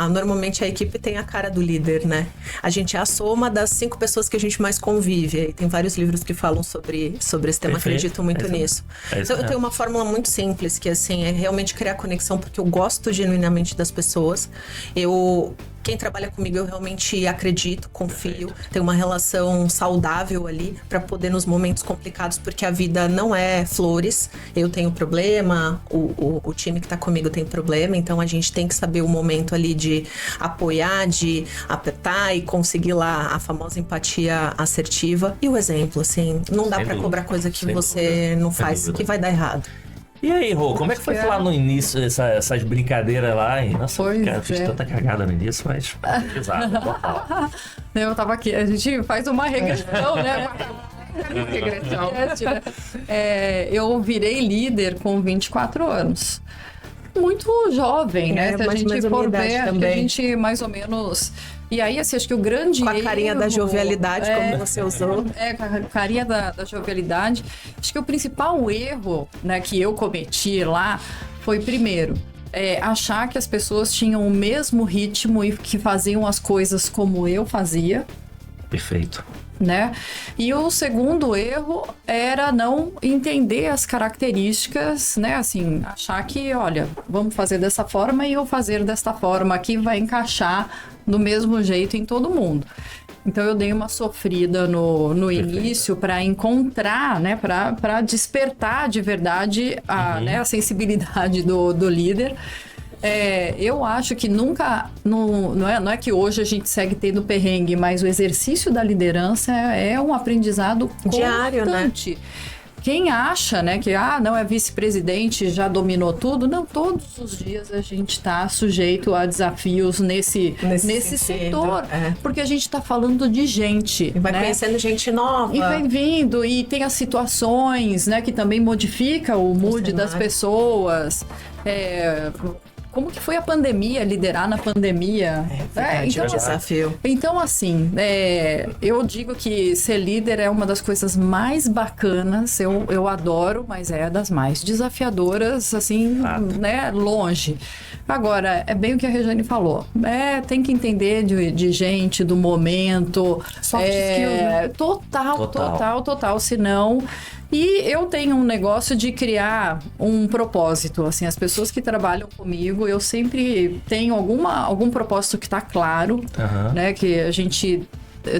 Normalmente a equipe tem a cara do líder, né? A gente é a soma das 5 pessoas que a gente mais convive. E tem vários livros que falam sobre esse tema, acredito muito nisso. Então eu tenho uma fórmula muito simples, que assim, é realmente criar conexão, porque eu gosto genuinamente das pessoas. Quem trabalha comigo, eu realmente acredito, confio, tenho uma relação saudável ali para poder nos momentos complicados, porque a vida não é flores. Eu tenho problema, o time que tá comigo tem problema, então a gente tem que saber o momento ali de apoiar, de apertar e conseguir lá a famosa empatia assertiva. E o exemplo, assim, não dá para cobrar coisa que você não faz, que vai dar errado. E aí, Rô, como é que foi falar no início essas brincadeiras lá? Nossa, Pois cara, fiz tanta cagada no início, mas pesado, total. Eu tava aqui, a gente faz uma regressão, né? Regressão. Eu virei líder com 24 anos. Muito jovem, né? Se a gente for ver, acho que a gente mais ou menos... E aí, assim, acho que o grande Com a carinha da jovialidade, como você usou. Com a carinha da jovialidade. Acho que o principal erro, né, que eu cometi lá foi, primeiro, achar que as pessoas tinham o mesmo ritmo e que faziam as coisas como eu fazia. Perfeito. Né? E o segundo erro era não entender as características, né? Assim, achar que, olha, vamos fazer dessa forma e eu fazer desta forma aqui vai encaixar do mesmo jeito em todo mundo. Então eu dei uma sofrida no início para encontrar, né? Para despertar de verdade né, a sensibilidade do líder. Eu acho que nunca, não é que hoje a gente segue tendo perrengue, mas o exercício da liderança é um aprendizado diário, constante. Né? Quem acha, né, que não é vice-presidente, já dominou tudo, não, todos os dias a gente está sujeito a desafios nesse setor, porque a gente está falando de gente. E vai né? conhecendo gente nova. E vai vindo, e tem as situações, né, que também modifica o mood das pessoas. Como que foi a pandemia, liderar na pandemia? Então, desafio. Então, assim, eu digo que ser líder é uma das coisas mais bacanas, eu adoro, mas é das mais desafiadoras, assim, né, longe. Agora, é bem o que a Regiane falou, tem que entender de gente, do momento. Soft skills, né? Total, senão... E eu tenho um negócio de criar um propósito, assim, as pessoas que trabalham comigo, eu sempre tenho algum propósito que está claro, né, que a gente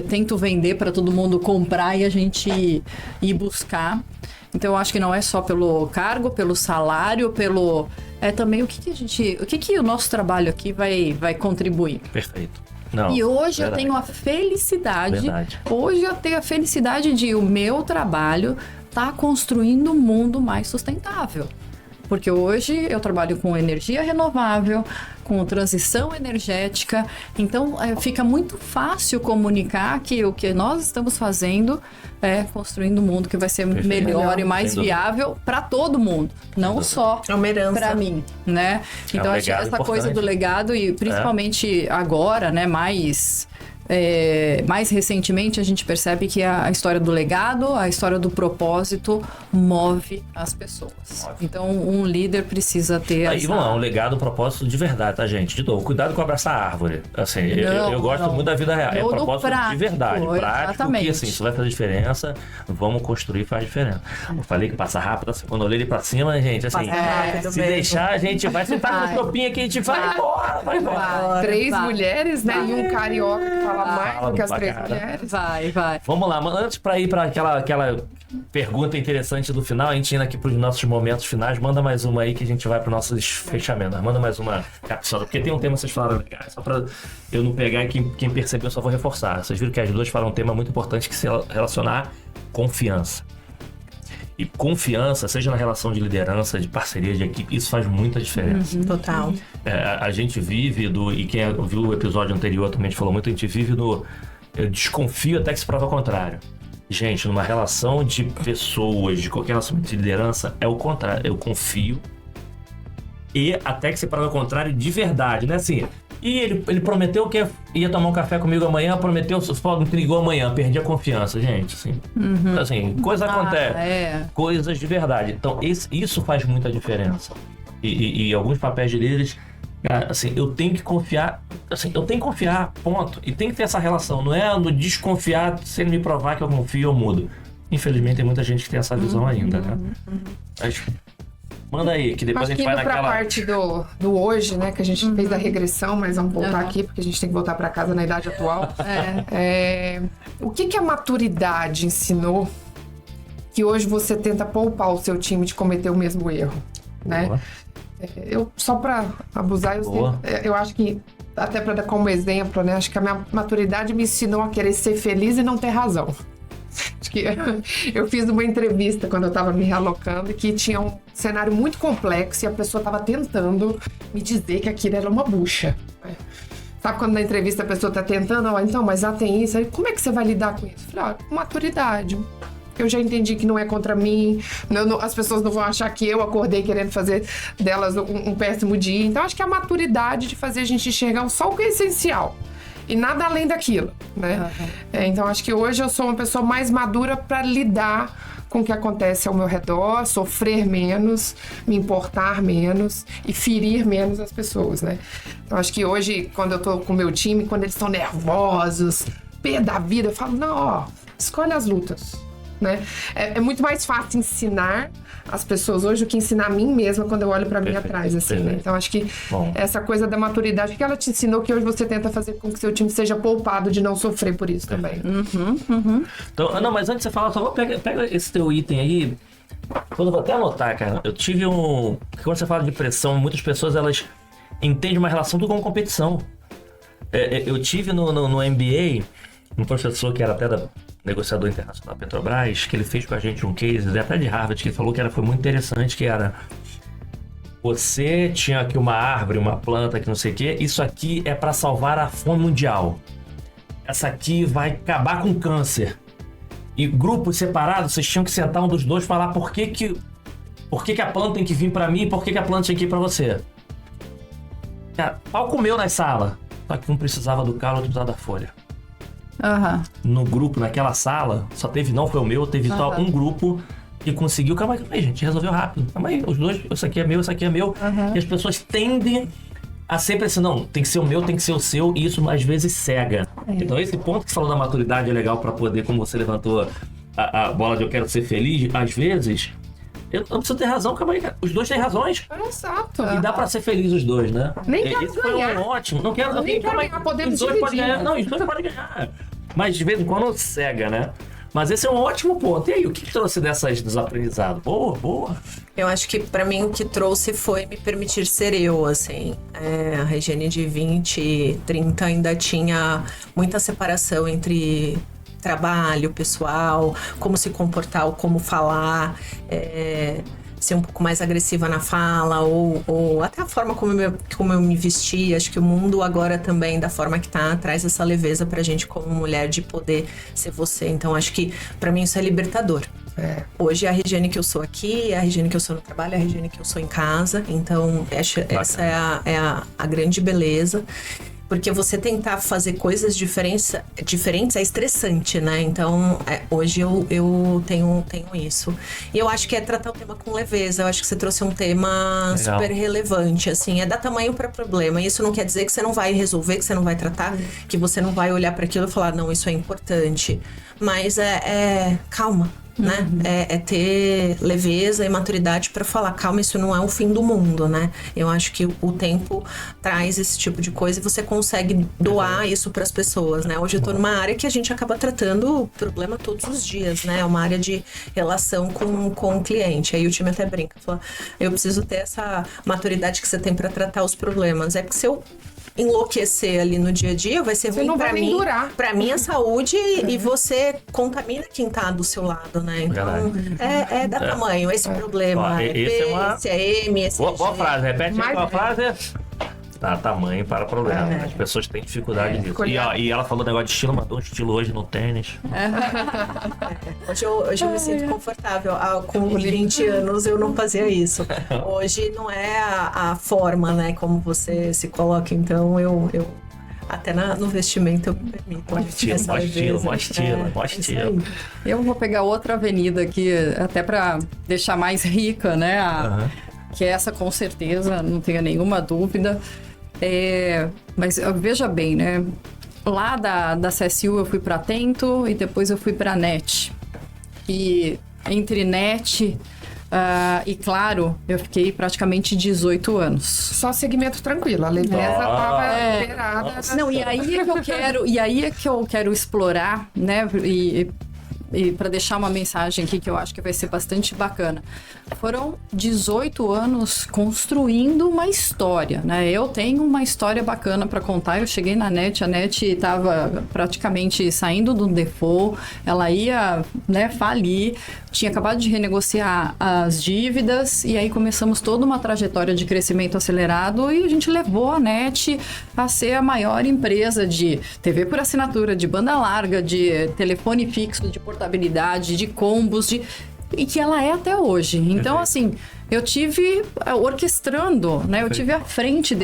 tento vender para todo mundo comprar e a gente ir buscar. Então eu acho que não é só pelo cargo, pelo salário, também o que o nosso trabalho aqui vai contribuir. Perfeito. Não, e hoje eu tenho a felicidade, de o meu trabalho tá construindo um mundo mais sustentável. Porque hoje eu trabalho com energia renovável, com transição energética, então fica muito fácil comunicar que o que nós estamos fazendo é construindo um mundo que vai ser melhor e mais viável para todo mundo, não só para mim, né? Então acho que essa coisa do legado e principalmente agora, né, mais recentemente a gente percebe que a história do legado, a história do propósito move as pessoas. Então um líder precisa ter um legado, propósito de verdade, tá, gente? De novo, cuidado com abraçar a árvore. Assim, eu gosto muito da vida real. É propósito prático, de verdade, prático, que assim, isso vai fazer diferença, vamos construir, faz diferença. Eu falei que passa rápido, assim, quando eu olhei ele pra cima, gente, assim, se deixar, a gente vai sentar no topinho aqui, a gente vai embora. 3 mulheres, né? E um carioca que fala mais do que as 3 mulheres. Vai. Vamos lá, mas antes pra ir pra aquela pergunta interessante do final, a gente indo aqui pros nossos momentos finais, manda mais uma aí que a gente vai pro nosso fechamento. Manda mais uma capsula, porque tem um tema que vocês falaram, só pra eu não pegar e quem percebeu só vou reforçar. Vocês viram que as duas falam um tema muito importante que se relacionar confiança. E confiança, seja na relação de liderança, de parceria, de equipe, isso faz muita diferença. Total. A gente vive e quem viu o episódio anterior também a gente falou muito, a gente vive eu desconfio até que se prova o contrário. Gente, numa relação de pessoas, de qualquer relação de liderança, é o contrário. Eu confio e até que se prova o contrário de verdade, né? Assim, e ele prometeu que ia tomar um café comigo amanhã, prometeu, me ligou amanhã, perdi a confiança, gente. Assim, assim coisa acontece. Coisas de verdade. Então, isso faz muita diferença. E alguns papéis de líderes, assim, eu tenho que confiar, ponto. E tem que ter essa relação, não é no desconfiar, se ele me provar que eu confio, eu mudo. Infelizmente, tem muita gente que tem essa visão ainda, né? Mas, manda aí, que depois a gente vai naquela... pra parte do hoje, né, que a gente fez a regressão, mas vamos voltar aqui, porque a gente tem que voltar pra casa na idade atual. O que a maturidade ensinou que hoje você tenta poupar o seu time de cometer o mesmo erro, né? Só pra abusar, eu acho que, até pra dar como exemplo, né, acho que a minha maturidade me ensinou a querer ser feliz e não ter razão. Acho que eu fiz uma entrevista quando eu estava me realocando que tinha um cenário muito complexo e a pessoa estava tentando me dizer que aquilo era uma bucha. Sabe quando na entrevista a pessoa está tentando, então, mas tem isso, aí como é que você vai lidar com isso? Eu falei, maturidade. Eu já entendi que não é contra mim, as pessoas não vão achar que eu acordei querendo fazer delas um péssimo dia. Então acho que a maturidade de fazer a gente enxergar só o que é essencial. E nada além daquilo, né? Então, acho que hoje eu sou uma pessoa mais madura para lidar com o que acontece ao meu redor, sofrer menos, me importar menos e ferir menos as pessoas, né? Então, acho que hoje, quando eu tô com o meu time, quando eles estão nervosos, pé da vida, eu falo, não, escolhe as lutas, né? É muito mais fácil ensinar as pessoas hoje do que ensinar a mim mesma quando eu olho pra mim atrás, assim, né? Então, acho que essa coisa da maturidade, que ela te ensinou que hoje você tenta fazer com que seu time seja poupado de não sofrer por isso também. Então, não, mas antes de você falar, só vou pega esse teu item aí. Eu vou até anotar, cara. Eu tive quando você fala de pressão, muitas pessoas, elas entendem uma relação tudo como competição. Eu tive no MBA, um professor que era até da negociador internacional da Petrobras, que ele fez com a gente um case, até de Harvard, que ele falou que foi muito interessante, que era: você tinha aqui uma árvore, uma planta, que não sei o quê, isso aqui é para salvar a fome mundial. Essa aqui vai acabar com o câncer. E grupos separados, vocês tinham que sentar um dos dois e falar por que a planta tem que vir para mim e por que a planta tem que ir para você. Pau comeu na sala, só que um precisava do calo, outro precisava da folha. No grupo, naquela sala, só teve, não foi o meu, teve só um grupo que conseguiu. Calma aí, gente, resolveu rápido. Calma aí, os dois, isso aqui é meu, isso aqui é meu. E as pessoas tendem a sempre assim, não, tem que ser o meu, tem que ser o seu, e isso às vezes cega. Então esse ponto que você falou da maturidade é legal pra poder, como você levantou a bola de eu quero ser feliz, às vezes, eu não preciso ter razão, calma aí, cara. Os dois têm razões. Exato. E dá pra ser feliz os dois, né? Nem quero esse ganhar. Foi um ótimo. Não quero ganhar, podemos os dois podem dividir. ganhar. Não, os dois podem ganhar. Mas de vez em quando cega, né? Mas esse é um ótimo ponto. E aí, o que trouxe dos aprendizados? Boa. Eu acho que pra mim o que trouxe foi me permitir ser eu, assim. A Regiane de 20, 30 ainda tinha muita separação entre trabalho, pessoal, como se comportar, como falar, ser um pouco mais agressiva na fala, ou até a forma como eu me vestia. Acho que o mundo agora também, da forma que tá, traz essa leveza pra gente como mulher de poder ser você. Então acho que pra mim isso é libertador. Hoje a Regiane que eu sou aqui, a Regiane que eu sou no trabalho, a Regiane que eu sou em casa. Então essa é a grande beleza. Porque você tentar fazer coisas diferentes é estressante, né? Então, hoje eu tenho isso. E eu acho que é tratar o tema com leveza. Eu acho que você trouxe um tema super relevante, assim. É dar tamanho para problema. E isso não quer dizer que você não vai resolver, que você não vai tratar, que você não vai olhar para aquilo e falar, não, isso é importante. Mas calma. Né? É ter leveza e maturidade para falar, calma, isso não é o fim do mundo, né? Eu acho que o tempo traz esse tipo de coisa e você consegue doar isso para as pessoas, né? Hoje eu tô numa área que a gente acaba tratando o problema todos os dias, né? É uma área de relação com o cliente. Aí o time até brinca, fala, eu preciso ter essa maturidade que você tem para tratar os problemas. É porque se eu enlouquecer ali no dia a dia, vai ser ruim não pra vai nem mim, durar. pra minha saúde, e você contamina quem tá do seu lado, né? Então, dá tamanho esse problema. Ó, esse é uma... Esse é M, esse Boa G. frase, repete aí a frase. Dá tamanho para problema. As pessoas têm dificuldade disso. E ela falou negócio de estilo, mandou um estilo hoje no tênis. Hoje eu me sinto confortável. Com 20 anos eu não fazia isso. Hoje não é a forma, né, como você se coloca. Então eu até no vestimento eu me permito. Mó estilo. Eu vou pegar outra avenida aqui, até para deixar mais rica, né? Que essa com certeza, não tenho nenhuma dúvida. Mas veja bem, né? Lá da CSU eu fui para Atento e depois eu fui para NET. E entre NET e Claro, eu fiquei praticamente 18 anos. Só segmento tranquilo, a leveza estava liberada. Não, e aí é que eu quero explorar, né? E para deixar uma mensagem aqui que eu acho que vai ser bastante bacana. Foram 18 anos construindo uma história, né? Eu tenho uma história bacana para contar. Eu cheguei na NET, a NET estava praticamente saindo do default, ela ia, né, falir, tinha acabado de renegociar as dívidas e aí começamos toda uma trajetória de crescimento acelerado e a gente levou a NET a ser a maior empresa de TV por assinatura, de banda larga, de telefone fixo, de portabilidade, de combos, e que ela é até hoje. Então, assim, eu tive orquestrando, né? Eu tive à frente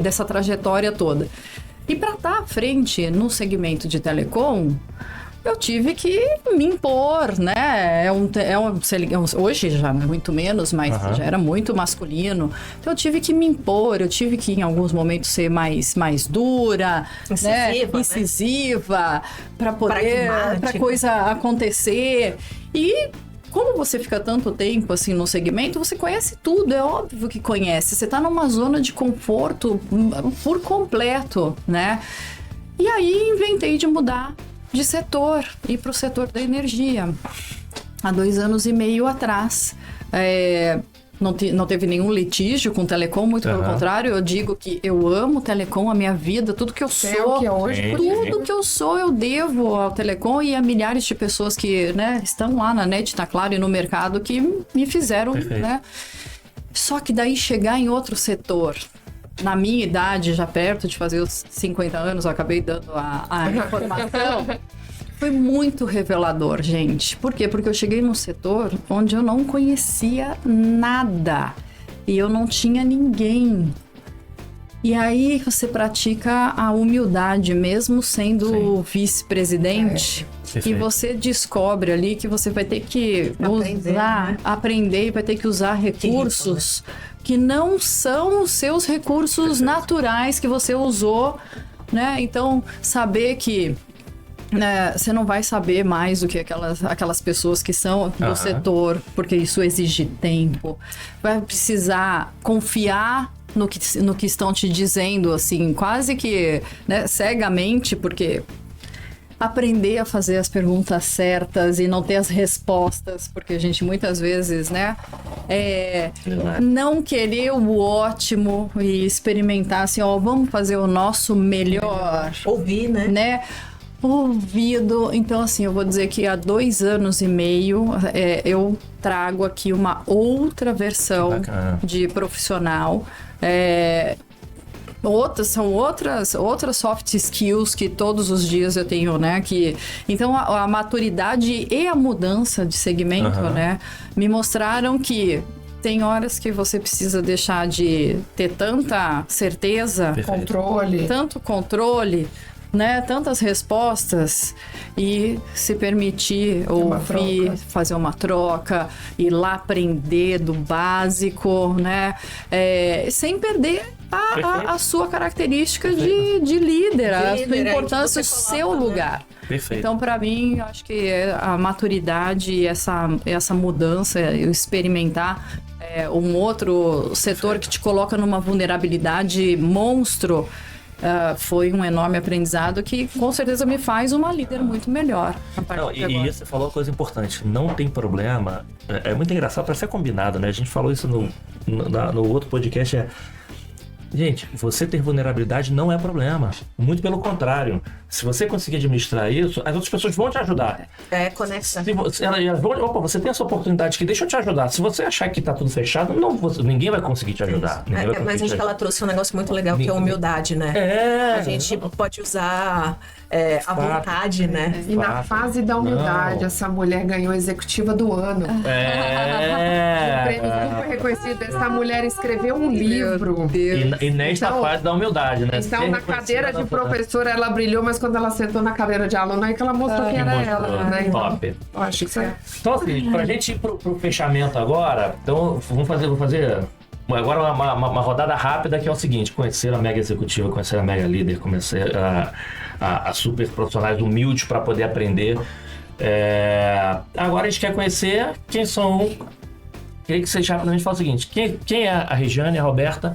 dessa trajetória toda. E para estar à frente no segmento de telecom, eu tive que me impor, né? Hoje já é muito menos, mas já era muito masculino. Então eu tive que me impor, eu tive que em alguns momentos ser mais dura, incisiva, para poder a coisa acontecer. E como você fica tanto tempo assim no segmento, você conhece tudo, é óbvio que conhece. Você está numa zona de conforto por completo, né? E aí inventei de mudar de setor, ir para o setor da energia. Há 2 anos e meio atrás. Não teve nenhum litígio com telecom, muito pelo contrário. Eu digo que eu amo telecom, a minha vida, tudo que eu sou. Que é hoje, tudo que eu sou, eu devo ao telecom e a milhares de pessoas que, né, estão lá na NET, tá claro, e no mercado, que me fizeram, né? Só que daí chegar em outro setor, na minha idade, já perto de fazer os 50 anos, eu acabei dando a informação, foi muito revelador, gente. Por quê? Porque eu cheguei num setor onde eu não conhecia nada e eu não tinha ninguém. E aí você pratica a humildade, mesmo sendo vice-presidente, e você descobre ali que você vai ter que aprender, vai ter que usar recursos que não são os seus recursos naturais que você usou, né? Então, saber que você não vai saber mais do que aquelas pessoas que são do setor, porque isso exige tempo. Vai precisar confiar no que estão te dizendo, assim, quase que, né, cegamente, porque aprender a fazer as perguntas certas e não ter as respostas, porque a gente muitas vezes, né, não querer o ótimo e experimentar assim, vamos fazer o nosso melhor. Ouvir, né? Ouvido. Então, assim, eu vou dizer que há 2 anos e meio eu trago aqui uma outra versão de profissional. São outras soft skills que todos os dias eu tenho, né? Então, a maturidade e a mudança de segmento, né? Me mostraram que tem horas que você precisa deixar de ter tanta certeza, tanto controle, né? Tantas respostas e se permitir ouvir, fazer uma troca, ir lá aprender do básico, né? Sem perder a sua característica de líder, a sua importância, o seu lugar. Perfeito. Então, para mim, eu acho que a maturidade e essa mudança, eu experimentar um outro setor que te coloca numa vulnerabilidade monstro, foi um enorme aprendizado que com certeza me faz uma líder muito melhor. E você falou uma coisa importante, não tem problema, é muito engraçado para ser combinado, né? A gente falou isso no outro podcast, Gente, você ter vulnerabilidade não é problema. Muito pelo contrário. Se você conseguir administrar isso, as outras pessoas vão te ajudar. É, conexa. Elas vão, opa, você tem essa oportunidade aqui, deixa eu te ajudar. Se você achar que tá tudo fechado, ninguém vai conseguir te ajudar. Mas acho que ela trouxe um negócio muito legal, que é a humildade, né? A gente pode usar a vontade, né? E na fase da humildade, essa mulher ganhou executiva do ano. Um prêmio super reconhecido. Essa mulher escreveu um livro. E nesta fase da humildade, né? Então, na cadeira de professora, ela brilhou, mas quando ela sentou na cadeira de aluno, aí que ela mostrou que era ela, né? Top. Eu acho que Então, assim, pra gente ir pro fechamento agora, então vou fazer agora uma rodada rápida, que é o seguinte: conhecer a mega executiva, conhecer a mega líder, conhecer a super profissionais humildes para poder aprender. Agora a gente quer conhecer quem são. Queria que vocês rapidamente falem o seguinte: quem é a Regiane e a Roberta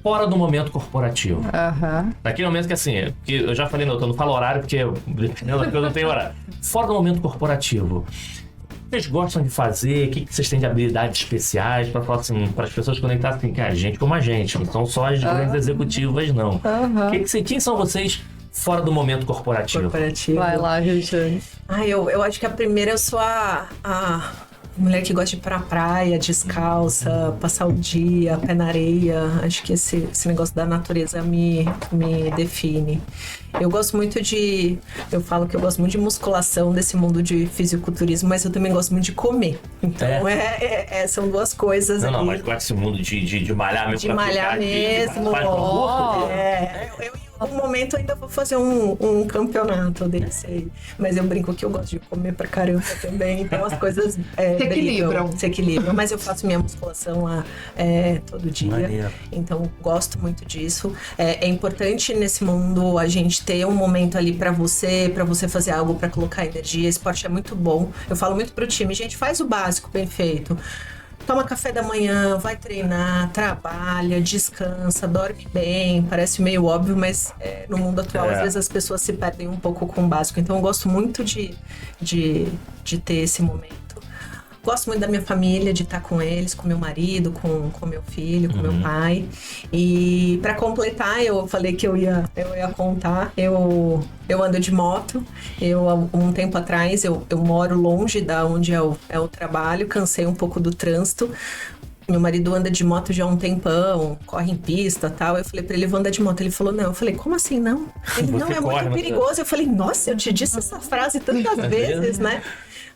fora do momento corporativo? Naquele momento que, assim, que eu já falei, eu não falo horário porque eu não tenho horário. Fora do momento corporativo, vocês gostam de fazer? O que vocês têm de habilidades especiais para falar assim, para as pessoas conectarem com a gente, como a gente? Não são só as grandes executivas, não. Quem são vocês fora do momento corporativo? Vai lá, Regiane. Eu acho que a primeira, eu sou a mulher que gosta de ir pra praia, descalça, passar o dia, pé na areia. Acho que esse negócio da natureza me define. Eu gosto muito eu falo que eu gosto muito de musculação, desse mundo de fisiculturismo, mas eu também gosto muito de comer. Então, são duas coisas. Não, mas gosto desse mundo de malhar mesmo. De malhar mesmo. No momento ainda vou fazer um campeonato desse. Mas eu brinco que eu gosto de comer pra caramba também. Então as coisas se equilibram. Mas eu faço minha musculação lá todo dia. Maneiro. Então gosto muito disso. É importante nesse mundo a gente ter um momento ali pra você fazer algo pra colocar energia. Esporte é muito bom. Eu falo muito pro time, gente, faz o básico bem feito. Toma café da manhã, vai treinar, trabalha, descansa, dorme bem. Parece meio óbvio, mas no mundo atual, às vezes as pessoas se perdem um pouco com o básico. Então, eu gosto muito de ter esse momento. Gosto muito da minha família, de estar com eles, com meu marido, com meu filho, com meu pai. E para completar, eu falei que eu ia contar. Eu ando de moto. Um tempo atrás, eu moro longe da onde é o trabalho. Cansei um pouco do trânsito. Meu marido anda de moto já há um tempão, corre em pista e tal. Eu falei pra ele, vou andar de moto. Ele falou, não. Eu falei, como assim não? Ele, não, é muito perigoso. Eu falei, nossa, eu te disse essa frase tantas vezes, né?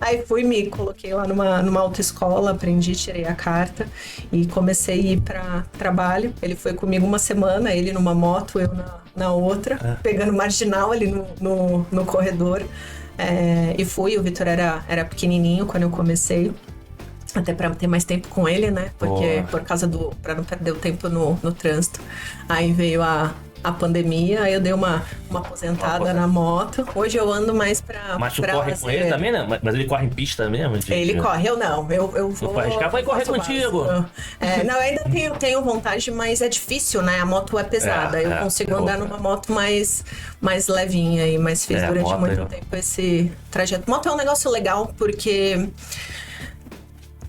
Aí me coloquei lá numa autoescola, aprendi, tirei a carta e comecei a ir para trabalho. Ele foi comigo uma semana, ele numa moto, eu na outra, pegando marginal ali no corredor. E fui, o Vitor era pequenininho quando eu comecei. Até para ter mais tempo com ele, né? Porque para não perder o tempo no trânsito. Aí veio a pandemia, aí eu dei uma aposentada na moto. Hoje eu ando mais pra... Mas tu corre com ele também, né? Mas ele corre em pista mesmo? Ele corre, eu não. Eu vou... Vai correr contigo. Não, eu ainda tenho vontade, mas é difícil, né? A moto é pesada. Eu consigo andar numa moto mais levinha e mais fiz durante muito tempo esse trajeto. Moto é um negócio legal, porque...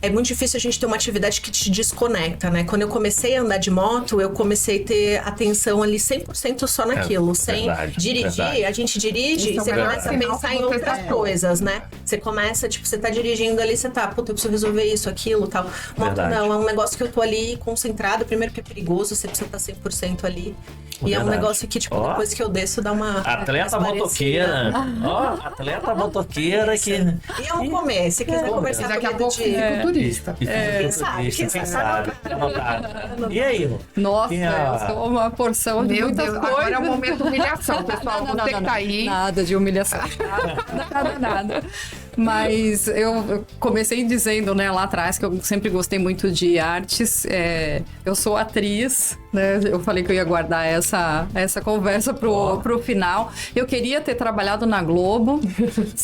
É muito difícil a gente ter uma atividade que te desconecta, né? Quando eu comecei a andar de moto, eu comecei a ter atenção ali 100% só naquilo. Sem dirigir, a gente dirige e você começa a pensar em outras coisas, né? Você começa, você tá dirigindo ali, você tá, puta, eu preciso resolver isso, aquilo, tal. Moto não, é um negócio que eu tô ali concentrado, primeiro que é perigoso, você precisa estar 100% ali. E é um negócio que, depois que eu desço, dá uma... Atleta motoqueira. Atleta motoqueira que... E eu vou comer, se quiser conversar daqui a comigo pouco turista. Quem sabe. E aí? Nossa, eu sou uma porção de muitas coisas. Agora é o momento de humilhação, pessoal. Vou ter que cair. Nada de humilhação. Nada. Mas eu comecei dizendo, né, lá atrás, que eu sempre gostei muito de artes. Eu sou atriz, né? Eu falei que eu ia guardar essa conversa pro final. Eu queria ter trabalhado na Globo.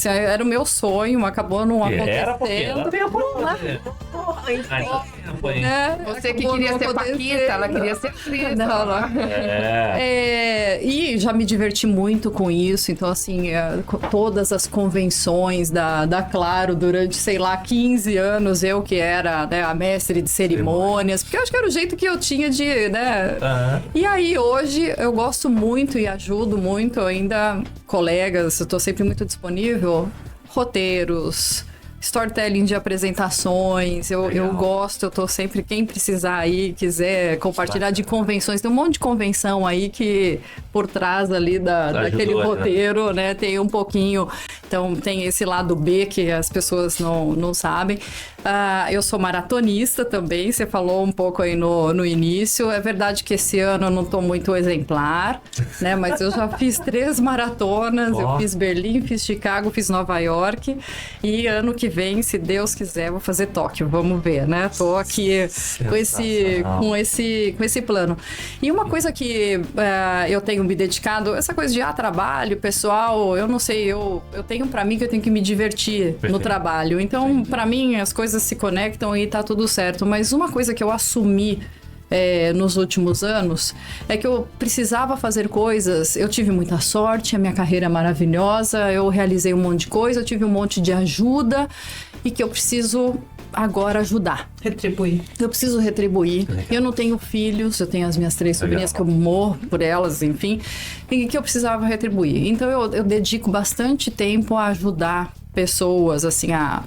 Era o meu sonho, acabou não acontecendo. Você que queria ser Paquita, ela queria ser atriz. Não. E já me diverti muito com isso. Então, assim, todas as convenções da da Claro durante, sei lá, 15 anos, eu que era, né, a mestre de cerimônias, porque eu acho que era o jeito que eu tinha de, né? E aí, hoje, eu gosto muito e ajudo muito ainda colegas, eu tô sempre muito disponível, roteiros, storytelling de apresentações, eu gosto, eu tô sempre, quem precisar aí, quiser compartilhar de convenções, tem um monte de convenção aí que por trás ali daquele roteiro, né, tem um pouquinho, então tem esse lado B que as pessoas não sabem. Eu sou maratonista também, você falou um pouco aí no início, é verdade que esse ano eu não tô muito exemplar, né, mas eu já fiz 3 maratonas, eu fiz Berlim, fiz Chicago, fiz Nova York, e ano que vem, se Deus quiser, vou fazer Tóquio, vamos ver, né? Tô aqui com esse plano. E uma coisa que eu tenho me dedicado, essa coisa de trabalho, pessoal, eu não sei, eu tenho pra mim que eu tenho que me divertir no trabalho. Então, pra mim, as coisas se conectam e tá tudo certo. Mas uma coisa que eu assumi nos últimos anos é que eu precisava fazer coisas, eu tive muita sorte, a minha carreira é maravilhosa, eu realizei um monte de coisa, eu tive um monte de ajuda e que eu preciso agora ajudar. Retribuir. Eu preciso retribuir. Eu não tenho filhos, eu tenho as minhas 3 sobrinhas que eu morro por elas, enfim, e que eu precisava retribuir. Então eu dedico bastante tempo a ajudar pessoas, assim, a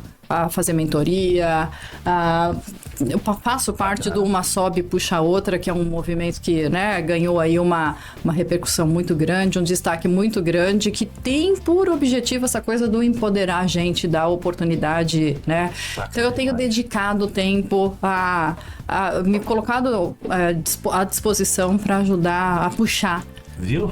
fazer mentoria, eu faço parte do Uma Sobe Puxa Outra, que é um movimento que, né, ganhou aí uma repercussão muito grande, um destaque muito grande, que tem por objetivo essa coisa do empoderar a gente, dar oportunidade, né? Então eu tenho dedicado tempo me colocado à disposição para ajudar a puxar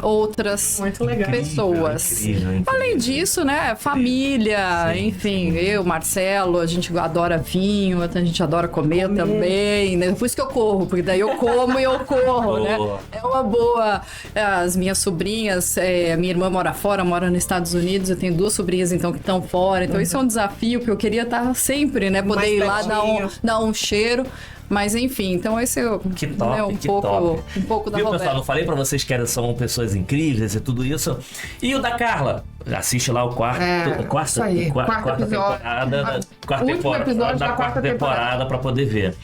outras pessoas. Incrível. Além disso, né, família, enfim, eu, Marcelo, a gente adora vinho, a gente adora comer também, né? Por isso que eu corro, porque daí eu como e eu corro, né? É uma boa. As minhas sobrinhas, minha irmã mora fora, mora nos Estados Unidos, eu tenho 2 sobrinhas, então, que estão fora, então isso é um desafio que eu queria estar sempre, né, poder ir lá dar um cheiro. Mas enfim, então esse é que top, né, um pouco da Viu, Roberta. pessoal? Eu falei pra vocês que são pessoas incríveis e tudo isso. E o da Carla? Assiste lá o quarta temporada. Último episódio da quarta temporada pra poder ver.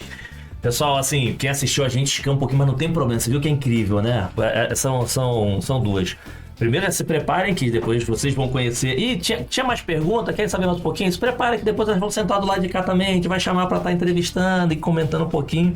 Pessoal, assim, quem assistiu a gente escama um pouquinho, mas não tem problema. Você viu que é incrível, né? São 2. Primeiro, se preparem que depois vocês vão conhecer. E tinha mais perguntas, querem saber mais um pouquinho? Se preparem que depois nós vamos sentar do lado de cá também. A gente vai chamar pra estar entrevistando e comentando um pouquinho.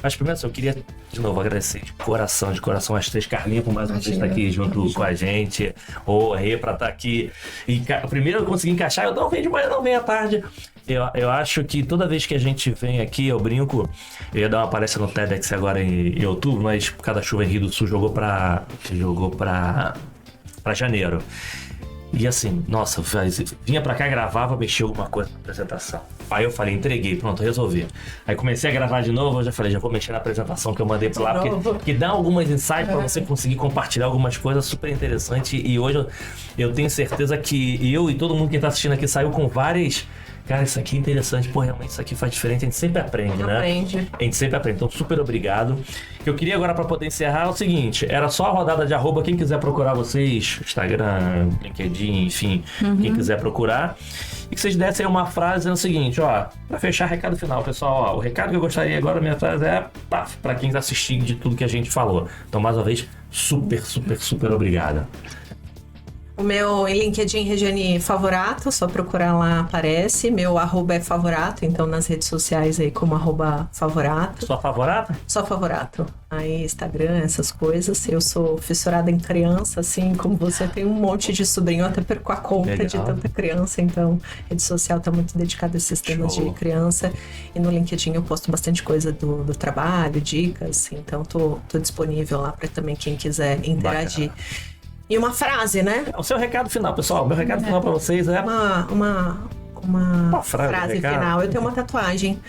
Mas primeiro, eu queria, de novo, agradecer de coração as 3. Carlinha, por mais uma vez estar aqui junto com a gente. O Rê, pra estar aqui. E primeiro eu consegui encaixar, eu não venho de manhã, não venho à tarde. Eu acho que toda vez que a gente vem aqui, eu brinco, eu ia dar uma palestra no TEDx agora em outubro, mas por causa da chuva em Rio do Sul, jogou pra janeiro. E assim, nossa, vinha pra cá, gravava, mexia alguma coisa na apresentação. Aí eu falei, entreguei, pronto, resolvi. Aí comecei a gravar de novo, eu já falei, já vou mexer na apresentação que eu mandei pra lá, porque dá algumas insights pra você conseguir compartilhar algumas coisas super interessantes. E hoje eu tenho certeza que eu e todo mundo que tá assistindo aqui saiu com várias... Cara, isso aqui é interessante, realmente isso aqui faz diferente, a gente sempre aprende, né? A gente sempre aprende, então super obrigado. O que eu queria agora para poder encerrar é o seguinte, era só a rodada de @, quem quiser procurar vocês, Instagram, LinkedIn, enfim, quem quiser procurar, e que vocês dessem uma frase no seguinte, ó, para fechar, recado final, pessoal, ó, o recado que eu gostaria agora, minha frase é, para quem está assistindo de tudo que a gente falou. Então, mais uma vez, super obrigado. O meu LinkedIn, Regiane Favorato, só procurar lá, aparece. Meu @ é Favorato, então nas redes sociais aí como @Favorato. Só Favorato? Só Favorato. Aí Instagram, essas coisas. Eu sou fissurada em criança, assim como você tem um monte de sobrinho, eu até perco a conta de tanta criança, então rede social tá muito dedicada a esses temas de criança. E no LinkedIn eu posto bastante coisa do trabalho, dicas, então tô disponível lá para também quem quiser interagir. Bacana. E uma frase, né? O seu recado final, pessoal. Meu recado final pra vocês é... Uma frase final. Eu tenho uma tatuagem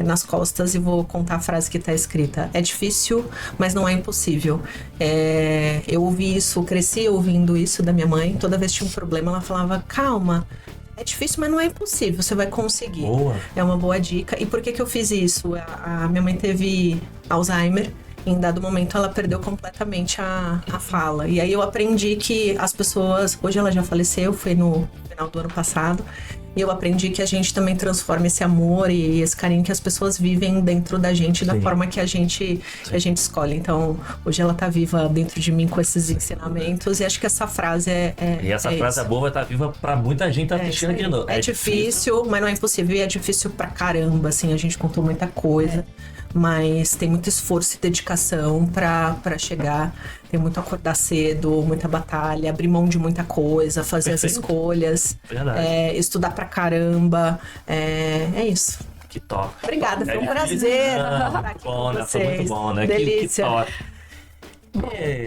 nas costas e vou contar a frase que tá escrita. É difícil, mas não é impossível. Eu ouvi isso, cresci ouvindo isso da minha mãe. Toda vez que tinha um problema, ela falava, calma, é difícil, mas não é impossível, você vai conseguir. Boa. É uma boa dica. E por que eu fiz isso? A minha mãe teve Alzheimer. em dado momento ela perdeu completamente a fala. E aí eu aprendi que as pessoas... Hoje ela já faleceu, foi no final do ano passado. E eu aprendi que a gente também transforma esse amor e esse carinho que as pessoas vivem dentro da gente, da forma que a gente escolhe. Então, hoje ela tá viva dentro de mim com esses ensinamentos. E acho que essa frase E essa frase isso. boa vai estar viva pra muita gente que tá assistindo aqui de novo. É difícil, mas não é impossível. E é difícil pra caramba, assim. A gente contou muita coisa. Mas tem muito esforço e dedicação pra chegar. Tem muito acordar cedo, muita batalha, abrir mão de muita coisa, fazer as escolhas. Verdade. Estudar pra caramba. É isso. Que top. Obrigada, foi um difícil. prazer. Bom, né? Foi muito bom, né? Delícia. Que top.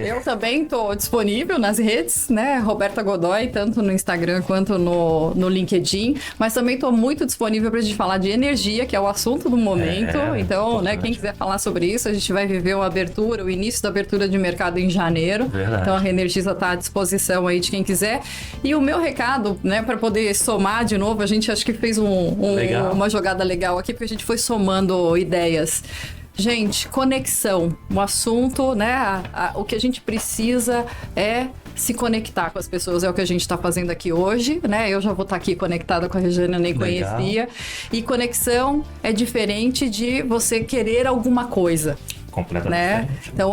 Eu também tô disponível nas redes, né? Roberta Godoy, tanto no Instagram quanto no LinkedIn. Mas também tô muito disponível pra gente falar de energia, que é o assunto do momento. Então, né, quem quiser falar sobre isso, a gente vai viver o início da abertura de mercado em janeiro. Verdade. Então a Reenergiza tá à disposição aí de quem quiser. E o meu recado, né, pra poder somar de novo, a gente acho que fez uma jogada legal aqui, porque a gente foi somando ideias. Gente, conexão. O assunto, né? O que a gente precisa é se conectar com as pessoas. É o que a gente está fazendo aqui hoje, né? Eu já vou estar aqui conectada com a Regiane, eu nem conhecia. E conexão é diferente de você querer alguma coisa. Completamente diferente. Então,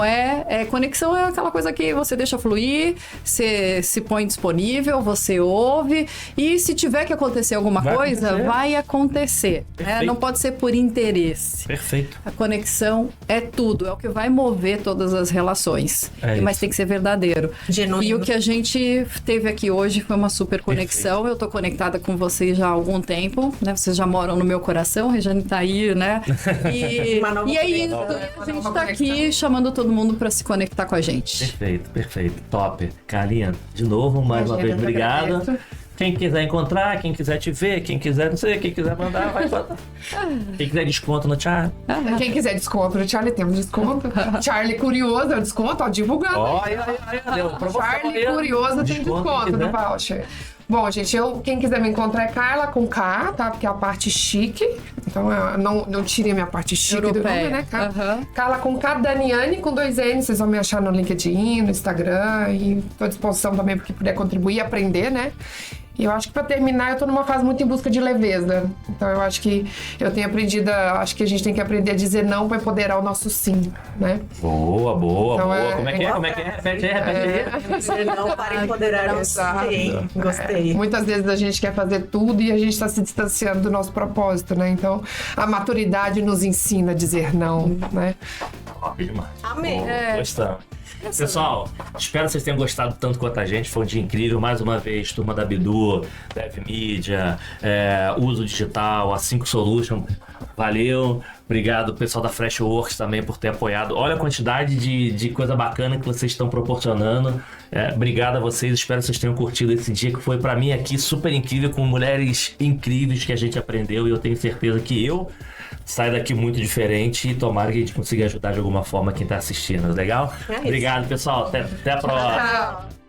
conexão é aquela coisa que você deixa fluir, você se põe disponível, você ouve, e se tiver que acontecer alguma coisa, vai acontecer. Né? Não pode ser por interesse. Perfeito. A conexão é tudo, é o que vai mover todas as relações. Mas tem que ser verdadeiro. Genuíno. E o que a gente teve aqui hoje foi uma super conexão. Perfeito. Eu tô conectada com vocês já há algum tempo, né? Vocês já moram no meu coração, a Regiane tá aí, né? E é isso, a gente tá aqui chamando todo mundo para se conectar com a gente. Perfeito. Top. Carlinha, de novo, mais uma vez, obrigado. Quem quiser encontrar, quem quiser te ver, quem quiser, não sei, quem quiser mandar, vai mandar. Quem quiser desconto no Charlie. Quem quiser desconto no Charlie, temos desconto. Charlie Curioso é o desconto, ó, divulgando. Olha, Charlie Curioso tem desconto no voucher. Bom, gente, quem quiser me encontrar é Carla com K, tá? Porque é a parte chique. Então, não tirem a minha parte chique do nome, né? Carla com K, Daniane com 2 N. Vocês vão me achar no LinkedIn, no Instagram. E tô à disposição também para quem puder contribuir e aprender, né? E eu acho que pra terminar, eu tô numa fase muito em busca de leveza. Então eu acho que eu tenho aprendido, acho que a gente tem que aprender a dizer não pra empoderar o nosso sim, né? Boa. Então, Como é que é? Repete aí. Dizer não para empoderar o sim. Gostei. Muitas vezes a gente quer fazer tudo e a gente tá se distanciando do nosso propósito, né? Então a maturidade nos ensina a dizer não, né? Top demais. Amém. Gostamos. Pessoal, espero que vocês tenham gostado tanto quanto a gente. Foi um dia incrível. Mais uma vez, turma da Bidu, Dev Media, Uso Digital, a 5 Solution. Valeu. Obrigado, pessoal da Freshworks também por ter apoiado. Olha a quantidade de coisa bacana que vocês estão proporcionando. Obrigado a vocês. Espero que vocês tenham curtido esse dia, que foi pra mim aqui super incrível, com mulheres incríveis que a gente aprendeu. E eu tenho certeza que eu saio daqui muito diferente e tomara que a gente consiga ajudar de alguma forma quem tá assistindo. Legal? Obrigado, pessoal. Até a próxima. Tchau.